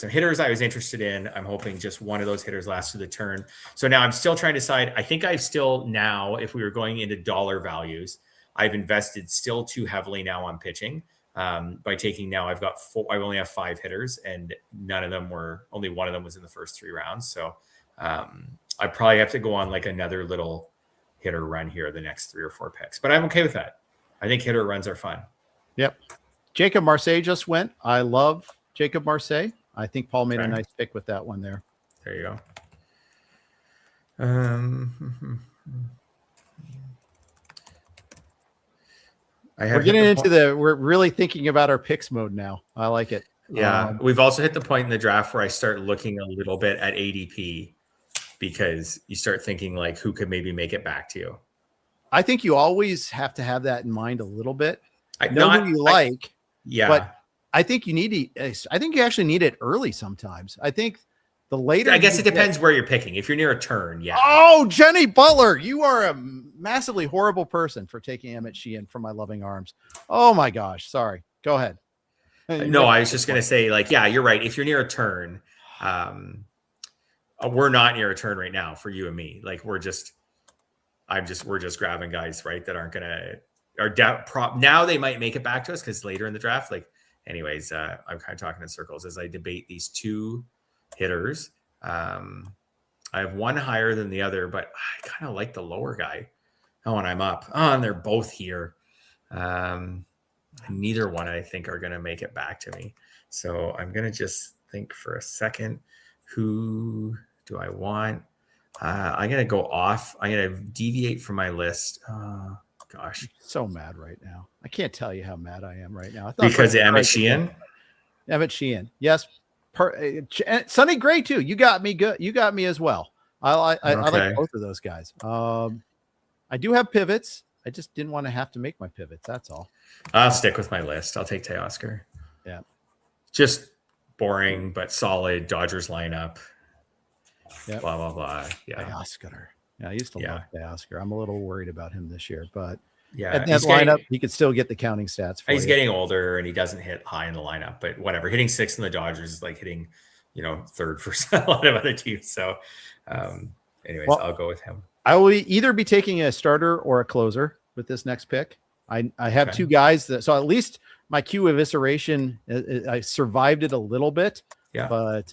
hitters I was interested in. I'm hoping just one of those hitters lasts through the turn. So now I'm still trying to decide. I think if we were going into dollar values, I've invested still too heavily now on pitching. By taking now, I've got 4. I only have 5 hitters, and only one of them was in the first 3 rounds. So I probably have to go on like another little hitter run here the next 3 or 4 picks, but I'm okay with that. I think hitter runs are fun. Yep. Jacob Marseille just went. I love Jacob Marseille. I think Paul made a nice pick with that one there. There you go. We're really thinking about our picks mode now. I like it. Yeah. We've also hit the point in the draft where I start looking a little bit at ADP, because you start thinking like who could maybe make it back to you. I think you always have to have that in mind a little bit. But I think you actually need it early sometimes. I think the later. I guess it depends where you're picking. If you're near a turn, yeah. Oh, Jenny Butler, you are a massively horrible person for taking Emmett Sheehan from my loving arms. Oh my gosh, sorry. Go ahead. No, I was just gonna say, like, yeah, you're right. If you're near a turn, we're not near a turn right now for you and me. Like we're just grabbing guys, right, that aren't gonna now they might make it back to us because later in the draft, like. Anyways, I'm kind of talking in circles as I debate these 2 hitters. I have one higher than the other, but I kind of like the lower guy. Oh, and I'm up. Oh, and they're both here. Neither one I think are going to make it back to me. So I'm going to just think for a second. Who do I want? I'm going to go off. I'm going to deviate from my list. Gosh, I'm so mad right now. I can't tell you how mad I am right now. Because Emmett Sheehan? Emmett Sheehan. Yes. Sonny Gray too. You got me good. You got me as well. I like both of those guys. I do have pivots. I just didn't want to have to make my pivots. That's all. I'll stick with my list. I'll take Teoscar. Yeah. Just boring, but solid Dodgers lineup. Yep. Blah, blah, blah. Yeah. Teoscar. Yeah, I used to love Teoscar. I'm a little worried about him this year, but Yeah, at that lineup, he could still get the counting stats for he's you. getting older and he doesn't hit high in the lineup, but whatever. Hitting 6th in the Dodgers is like hitting, 3rd for a lot of other teams. So, anyways, Well, I'll go with him. I will either be taking a starter or a closer with this next pick. I have two guys so at least my Q evisceration, I survived it a little bit. Yeah. But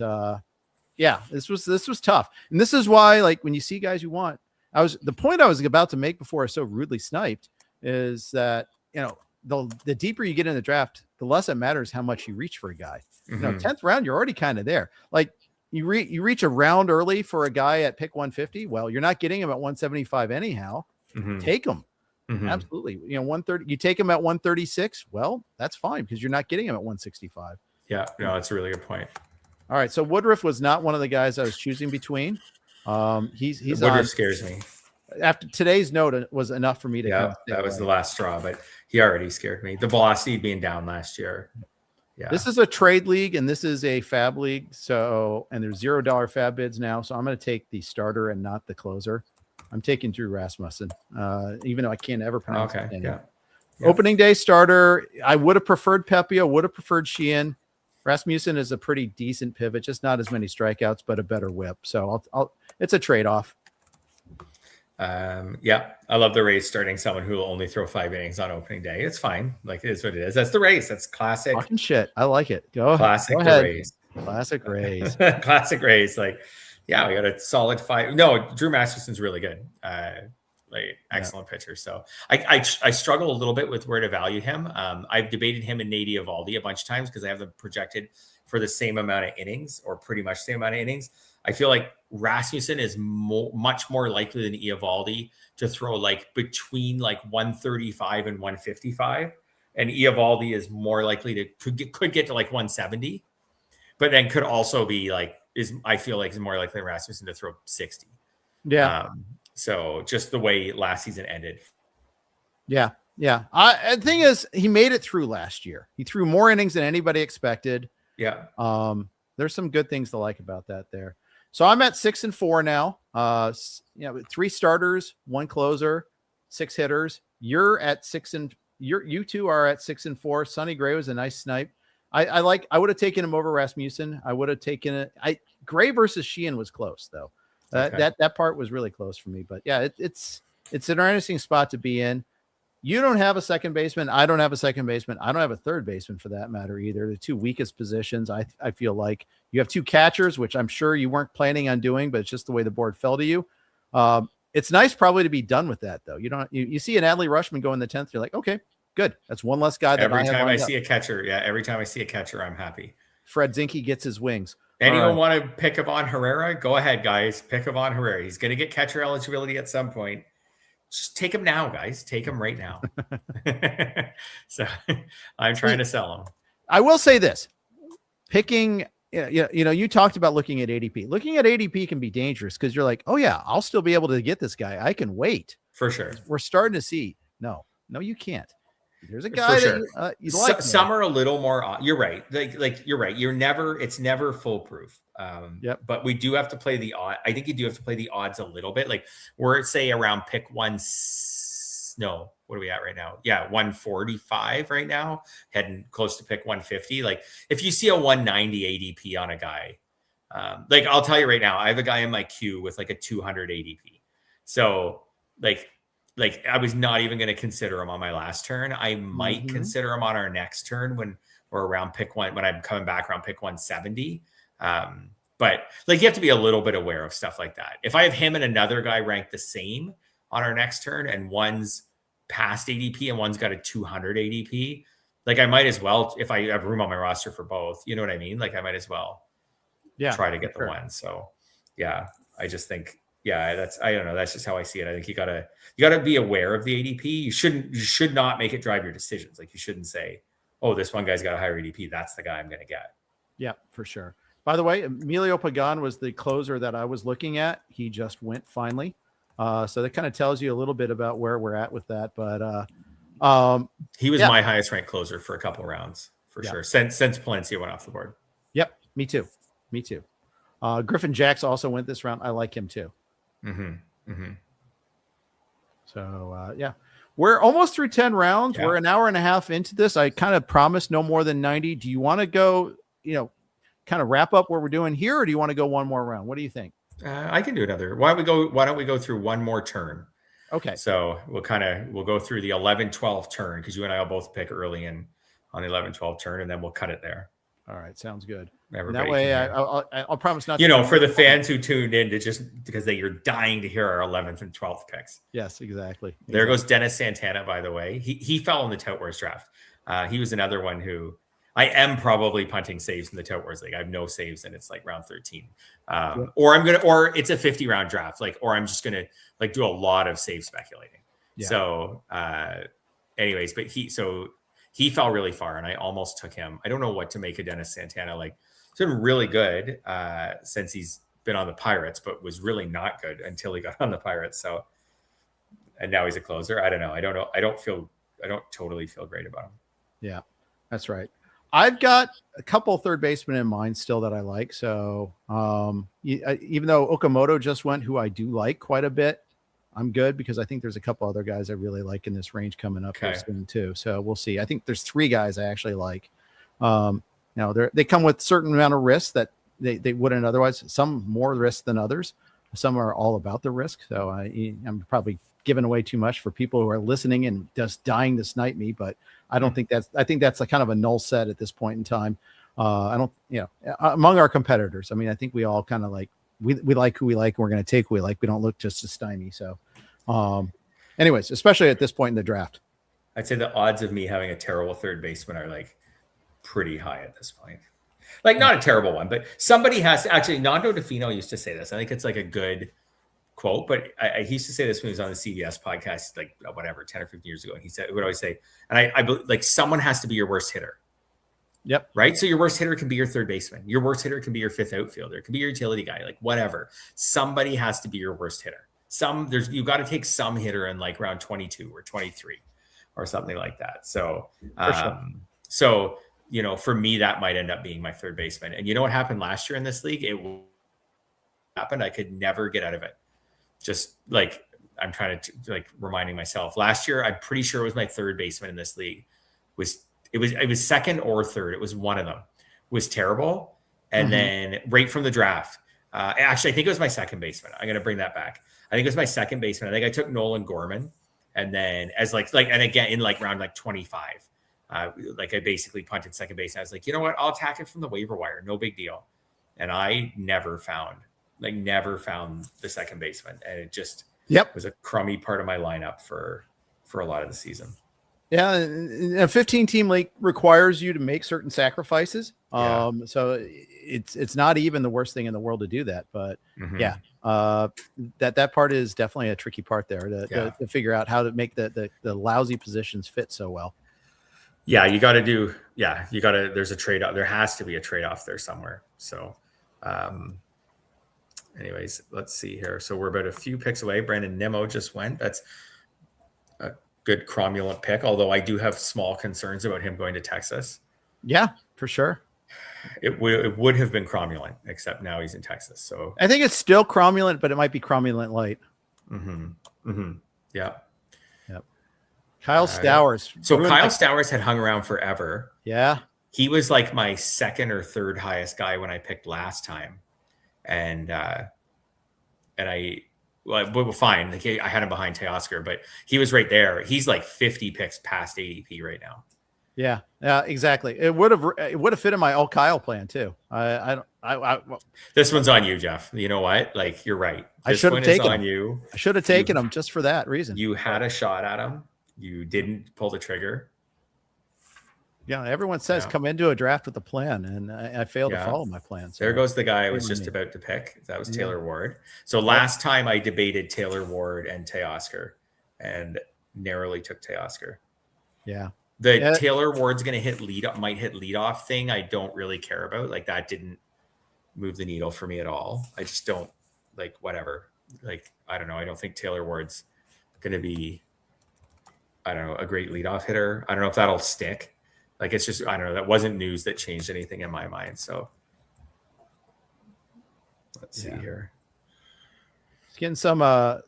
this was tough. And this is why, like, when you see guys you want, the point I was about to make before I was so rudely sniped is that, the deeper you get in the draft, the less it matters how much you reach for a guy. 10th round, you're already kind of there. Like, you reach a round early for a guy at pick 150. Well, you're not getting him at 175 anyhow. Take him. Absolutely. 130, you take him at 136. Well, that's fine because you're not getting him at 165. Yeah, no, that's a really good point. All right. So Woodruff was not one of the guys I was choosing between. He's Woodruff scares me. After today's note was enough for me to. Yeah, that was the last straw, but he already scared me. The velocity being down last year. Yeah. This is a trade league and this is a fab league. So, and there's $0 fab bids now. So I'm going to take the starter and not the closer. I'm taking Drew Rasmussen, even though I can't ever pronounce his name. Yeah. Opening day starter. I would have preferred Pepia, would have preferred Sheehan. Rasmussen is a pretty decent pivot, just not as many strikeouts, but a better whip. So it's a trade-off. I love the Rays starting someone who will only throw 5 innings on opening day. It's fine. Like, it is what it is. That's the Rays. That's classic. Fucking shit. I like it. Classic Rays. Classic Rays. Classic Rays. Like, yeah, we got a solid 5. No, Drew Masterson's really good. Excellent pitcher. So I struggle a little bit with where to value him. I've debated him and Nady Eovaldi a bunch of times because I have them projected for the same amount of innings or pretty much the same amount of innings. I feel like Rasmussen is much more likely than Eovaldi to throw like between like 135 and 155. And Eovaldi is more likely to could get to like 170, but then could also be like, I feel like is more likely than Rasmussen to throw 60. Yeah. So just the way last season ended. Yeah. Yeah. The thing is, he made it through last year. He threw more innings than anybody expected. Yeah. There's some good things to like about that there. So I'm at 6-4 now. 3 starters, 1 closer, 6 hitters. You're at 6 and you two are at 6-4. Sonny Gray was a nice snipe. I would have taken him over Rasmussen. I would have taken it. Gray versus Sheehan was close though. That part was really close for me, but yeah, it's an interesting spot to be in. You don't have a second baseman. I don't have a second baseman. I don't have a third baseman for that matter either. The 2 weakest positions. I feel like you have 2 catchers, which I'm sure you weren't planning on doing, but it's just the way the board fell to you. It's nice probably to be done with that though. You see an Adley Rutschman go in the 10th. You're like, okay, good. That's one less guy. Every time I see a catcher. Yeah. Every time I see a catcher, I'm happy. Fred Zinkie gets his wings. Anyone want to pick Ivan Herrera? Go ahead, guys. Pick Ivan Herrera. He's going to get catcher eligibility at some point. Just take him now, guys. Take him right now. So I'm trying to sell him. I will say this. Picking, you talked about looking at ADP. Looking at ADP can be dangerous because you're like, oh, yeah, I'll still be able to get this guy. I can wait. For sure. We're starting to see. No, you can't. There's a guy that you like. Some are a little more. You're right. Like you're right. It's never foolproof. But we do have to play the odd. I think you do have to play the odds a little bit. Like we're at, say, around pick 1. No, what are we at right now? Yeah, 145 right now, heading close to pick 150. Like if you see a 190 ADP on a guy, like I'll tell you right now, I have a guy in my queue with like a 200 ADP. So like I was not even going to consider him on my last turn. I might consider him on our next turn when we're around pick 1, when I'm coming back around pick 170. But like you have to be a little bit aware of stuff like that. If I have him and another guy ranked the same on our next turn and one's past ADP and one's got a 200 ADP, like I might as well, if I have room on my roster for both, you know what I mean? Like I might as well try to get the one. So yeah, I just think, I don't know. That's just how I see it. I think you gotta be aware of the ADP. You should not make it drive your decisions. Like you shouldn't say, oh, this one guy's got a higher ADP. That's the guy I'm going to get. Yeah, for sure. By the way, Emilio Pagan was the closer that I was looking at. He just went finally. So that kind of tells you a little bit about where we're at with that. But he was my highest ranked closer for a couple rounds for sure. Since Palencia went off the board. Yep. Me too. Griffin Jacks also went this round. I like him too. So, We're almost through 10 rounds. Yeah. We're an hour and a half into this. I kind of promised no more than 90. Do you want to go, kind of wrap up what we're doing here, or do you want to go one more round? What do you think? I can do another. Why don't we go through one more turn? Okay. So we'll go through the 11-12 turn, because you and I will both pick early on the 11-12 turn, and then we'll cut it there. All right. Sounds good. Everybody that way, I'll promise not to. For the fans who tuned in, to just because you're dying to hear our 11th and 12th picks. Yes, exactly. There goes Dennis Santana, by the way. He fell in the Tout Wars draft. He was another one who I am probably punting saves in the Tout Wars League. I have no saves, and it's like round 13. Or it's a 50-round draft, or I'm just gonna do a lot of save speculating. Yeah. So, anyways, but he fell really far, and I almost took him. I don't know what to make of Dennis Santana. He's been really good since he's been on the Pirates, but was really not good until he got on the Pirates. So, and now he's a closer. I don't know. I don't totally feel great about him. Yeah, that's right. I've got a couple third basemen in mind still that I like. So even though Okamoto just went, who I do like quite a bit, I'm good because I think there's a couple other guys I really like in this range coming up here soon too. So we'll see. I think there's 3 guys I actually like. Now they come with certain amount of risk that they wouldn't otherwise. Some more risk than others. Some are all about the risk. So I'm probably giving away too much for people who are listening and just dying to snipe me, but I don't think I think that's a kind of a null set at this point in time. I don't, among our competitors, I think we all kind of we like who we like, and we're going to take who we like. We don't look just to stymie. So anyways, especially at this point in the draft, I'd say the odds of me having a terrible third baseman are pretty high at this point. Not a terrible one, but somebody has to, actually, Nando DeFino used to say this. I think it's a good quote, but he used to say this when he was on the CBS podcast, 10 or 15 years ago. And he would always say, and I believe someone has to be your worst hitter. Yep. Right. So your worst hitter can be your third baseman. Your worst hitter can be your 5th outfielder. It can be your utility guy, whatever. Somebody has to be your worst hitter. You got to take some hitter in round 22 or 23 or something like that. So, for me, that might end up being my third baseman. And you know what happened last year in this league? It happened. I could never get out of it. Just I'm trying to reminding myself last year, I'm pretty sure it was my third baseman in this league. It was second or third. It was one of them. Was terrible. And then right from the draft, actually, I think it was my second baseman. I'm going to bring that back. I think it was my second baseman. I think I took Nolan Gorman. And then and again, in round 25, I basically punted second base. And I was like, you know what? I'll attack it from the waiver wire. No big deal. And I never found the second baseman. And it just was a crummy part of my lineup for a lot of the season. Yeah. A 15-team league requires you to make certain sacrifices. So it's not even the worst thing in the world to do that. But that part is definitely a tricky part there to figure out how to make the lousy positions fit so well. Yeah, there's a trade-off. There has to be a trade-off there somewhere. So, anyways, let's see here. So we're about a few picks away. Brandon Nimmo just went. That's a good cromulent pick, although I do have small concerns about him going to Texas. Yeah, for sure. It would have been cromulent, except now he's in Texas. So I think it's still cromulent, but it might be cromulent light. Yeah. Yep. Kyle Stowers. So Kyle Stowers had hung around forever. Yeah. He was my second or third highest guy when I picked last time. And fine. I had him behind Teoscar, but he was right there. He's 50 picks past ADP right now. Yeah, exactly. It would have fit in my all Kyle plan too. This one's on you, Jeff. You know what? You're right. I should have taken on you. I should have taken him just for that reason. You had a shot at him. You didn't pull the trigger. Yeah, everyone says come into a draft with a plan, and I failed to follow my plan. So there goes the guy I was just about to pick. That was Taylor Ward. So last time I debated Taylor Ward and Teoscar, and narrowly took Teoscar. Yeah. The Taylor Ward's going to might hit leadoff thing. I don't really care about. That didn't move the needle for me at all. I just don't whatever. I don't know. I don't think Taylor Ward's going to be, a great leadoff hitter. I don't know if that'll stick. It's just, I don't know. That wasn't news that changed anything in my mind. So let's see here. It's getting some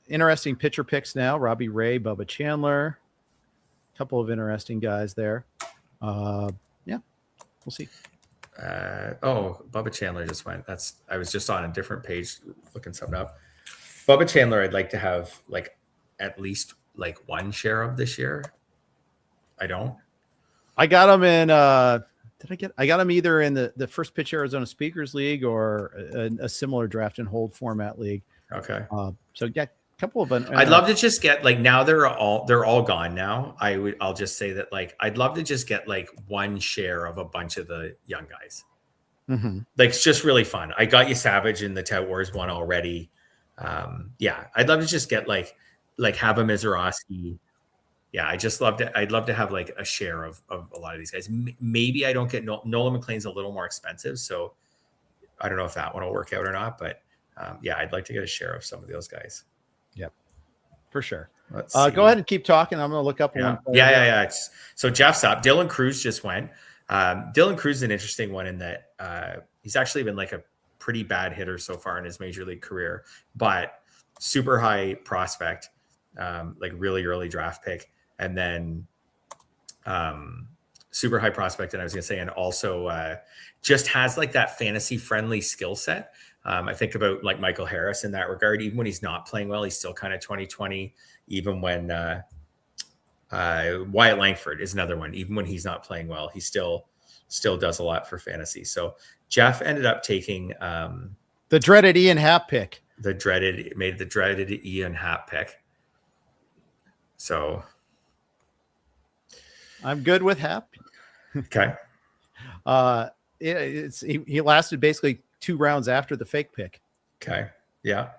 interesting pitcher picks now. Robbie Ray, Bubba Chandler. couple of interesting guys there. Yeah, we'll see. Bubba Chandler just went. I was just on a different page looking something up. Bubba Chandler, I'd like to have like at least like one share of this year. I don't. I got him in. I got him either in the First Pitch Arizona Speakers League or a similar draft and hold format league. Okay. So yeah, a couple of. I'd love to just get like now they're all gone now. I'll just say that like I'd love to just get like one share of a bunch of the young guys. Mm-hmm. Like it's just really fun. I got you Savage in the Tout Wars one already. Yeah, I'd love to just get like have a Mizorowski. Yeah, I'd love to have like a share of a lot of these guys. Maybe I don't get Nolan McLean's a little more expensive, so I don't know if that one will work out or not. But yeah, I'd like to get a share of some of those guys. Yep, for sure. Let's go ahead and keep talking. I'm going to look up. Yeah. So Jeff's up. Dylan Cruz just went. Dylan Cruz is an interesting one in that he's actually been like a pretty bad hitter so far in his major league career, but super high prospect, like really early draft pick, and then super high prospect. And I was going to say, and also just has like that fantasy friendly skill set. I think about like Michael Harris in that regard. Even when he's not playing well, he's still kind of 2020. Even when Wyatt Langford is another one. Even when he's not playing well, he still does a lot for fantasy. So Jeff ended up taking the dreaded Ian Happ pick. The dreaded Ian Happ pick. So I'm good with Happ. Okay. He lasted basically 2 rounds after the fake pick. Okay. Yeah.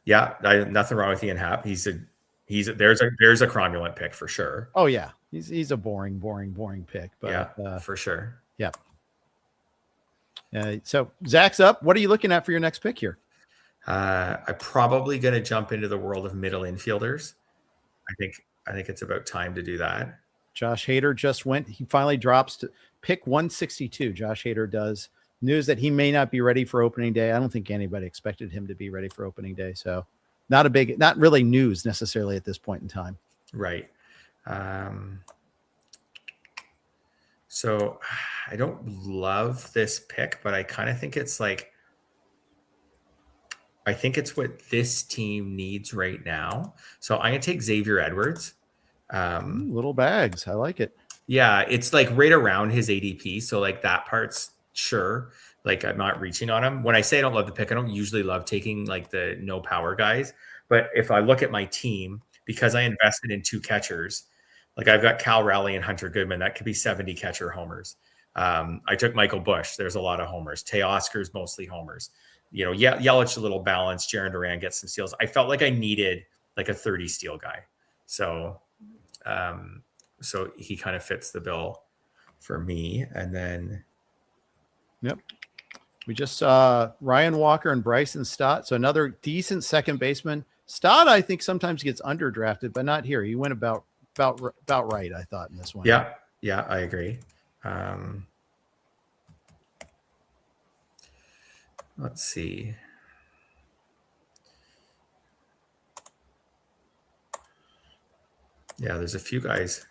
Nothing wrong with Ian Happ. There's a cromulent pick for sure. Oh yeah, he's a boring pick. But yeah, for sure. Yeah. So Zach's up. What are you looking at for your next pick here? I'm probably going to jump into the world of middle infielders. I think it's about time to do that. Josh Hader just went. He finally drops to pick 162. Josh Hader does. News that he may not be ready for opening day. I don't think anybody expected him to be ready for opening day. So not really news necessarily at this point in time. Right. So I don't love this pick, but I kind of think it's like, I think it's what this team needs right now. So I'm going to take Xavier Edwards. Little bags. I like it. Yeah. It's like right around his ADP. So like that part's sure. Like I'm not reaching on him. When I say I don't love the pick, I don't usually love taking like the no power guys. But if I look at my team, because I invested in 2 catchers, like I've got Cal Raleigh and Hunter Goodman, that could be 70 catcher homers. I took Michael Busch. There's a lot of homers. Teoscar's mostly homers. Yelich a little balance. Jaron Duran gets some steals. I felt like I needed like a 30 steal guy. So he kind of fits the bill for me. And then, yep. We just saw Ryan Walker and Bryson Stott. So another decent second baseman. Stott, I think, sometimes gets underdrafted, but not here. He went about right, I thought, in this one. Yeah, I agree. Let's see. Yeah, there's a few guys.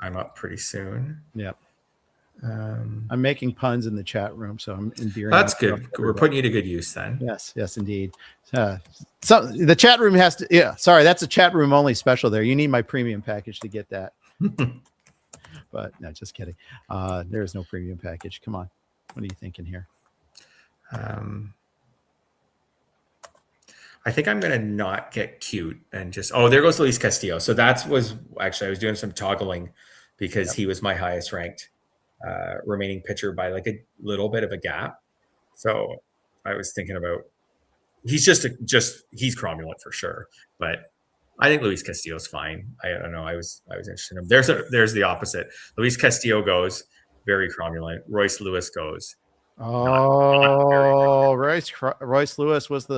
I'm up pretty soon. Yep. I'm making puns in the chat room, so I'm endearing. That's good. We're putting you to good use then. Yes, indeed. So the chat room has to. Yeah, sorry, that's a chat room only special. There, you need my premium package to get that. But no, just kidding. There is no premium package. Come on, what are you thinking here? I think I'm going to not get cute and just. Oh, there goes Luis Castillo. So I was doing some toggling because he was my highest ranked remaining pitcher by like a little bit of a gap. So I was thinking about he's he's cromulent for sure, but I think Luis Castillo's fine. I don't know. I was interested in him. There's the opposite. Luis Castillo goes very cromulent. Royce Lewis goes. Oh, Royce Lewis was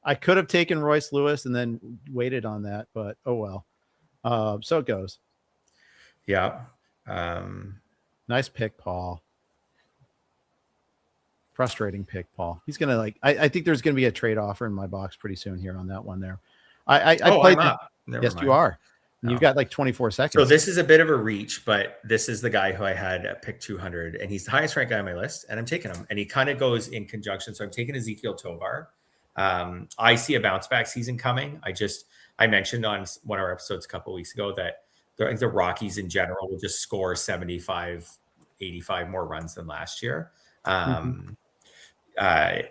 I could have taken Royce Lewis and then waited on that, but oh well. So it goes. Yeah. Nice pick, Paul. Frustrating pick, Paul. He's gonna I think there's gonna be a trade offer in my box pretty soon here on that one there. I played Never Yes, mind. you are. No. You've got like 24 seconds. So this is a bit of a reach, but this is the guy who I had at pick 200, and he's the highest ranked guy on my list, and I'm taking him. And he kind of goes in conjunction. So I'm taking Ezekiel Tovar. I see a bounce back season coming. I mentioned on one of our episodes a couple of weeks ago that the Rockies in general will just score 75, 85 more runs than last year. So I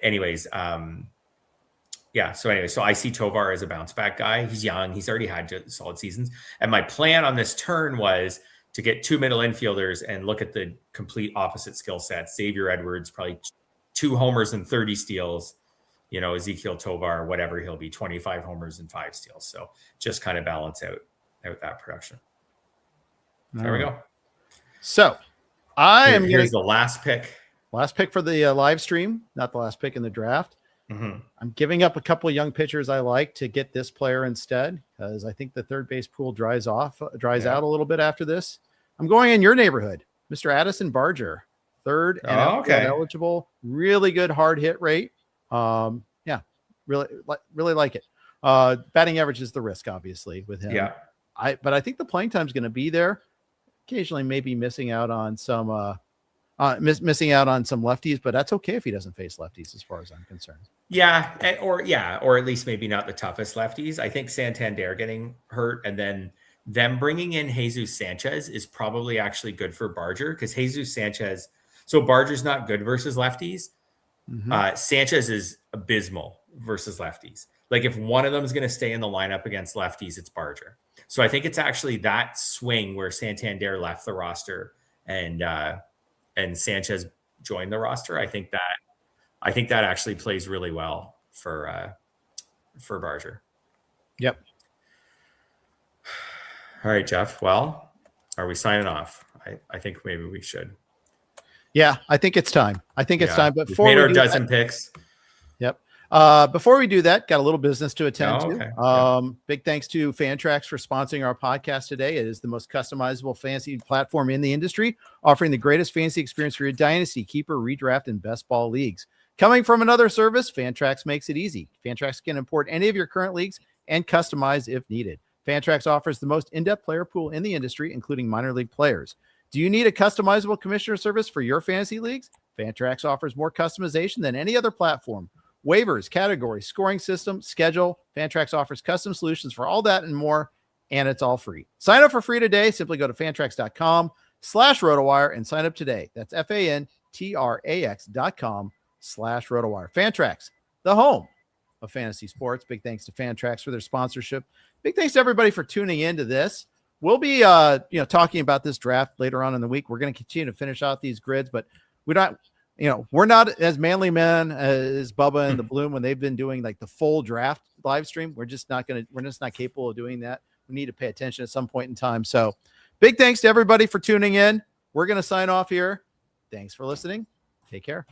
see Tovar as a bounce back guy. He's young. He's already had solid seasons. And my plan on this turn was to get 2 middle infielders and look at the complete opposite skill sets. Xavier Edwards, probably 2 homers and 30 steals. Ezekiel Tovar, whatever he'll be, 25 homers and 5 steals. So just kind of balance out that production. There we go. So here's the last pick. Last pick for the live stream, not the last pick in the draft. I'm giving up a couple of young pitchers I like to get this player instead, because I think the third base pool dries out a little bit after this. I'm going in your neighborhood, Mr. Addison Barger, third and eligible, really good hard hit rate. Really like it. Batting average is the risk, obviously, with him. Yeah. But I think the playing time is going to be there. Occasionally, maybe missing out on some lefties, but that's okay if he doesn't face lefties, as far as I'm concerned. Or at least maybe not the toughest lefties. I think Santander getting hurt and then them bringing in Jesus Sanchez is probably actually good for Barger, because Jesus Sanchez. So Barger's not good versus lefties. Sanchez is abysmal versus lefties. Like if one of them is going to stay in the lineup against lefties, it's Barger. So I think it's actually that swing where Santander left the roster and Sanchez joined the roster. I think that actually plays really well for Barger. Yep. All right, Jeff. Well, are we signing off? I think maybe we should. Yeah, I think it's time. But before we made we our do dozen that, picks. Yep. Before we do that, got a little business to attend to. Yeah. Big thanks to Fantrax for sponsoring our podcast today. It is the most customizable fantasy platform in the industry, offering the greatest fantasy experience for your dynasty, keeper, redraft, and best ball leagues. Coming from another service, Fantrax makes it easy. Fantrax can import any of your current leagues and customize if needed. Fantrax offers the most in-depth player pool in the industry, including minor league players. Do you need a customizable commissioner service for your fantasy leagues? Fantrax offers more customization than any other platform. Waivers, categories, scoring system, schedule. Fantrax offers custom solutions for all that and more, and it's all free. Sign up for free today. Simply go to fantrax.com/RotoWire and sign up today. That's FANTRAX.com/RotoWire. Fantrax, the home of fantasy sports. Big thanks to Fantrax for their sponsorship. Big thanks to everybody for tuning into this. We'll be, talking about this draft later on in the week. We're going to continue to finish out these grids, but we're not as manly men as Bubba and the Bloom when they've been doing like the full draft live stream. We're just not capable of doing that. We need to pay attention at some point in time. So big thanks to everybody for tuning in. We're going to sign off here. Thanks for listening. Take care.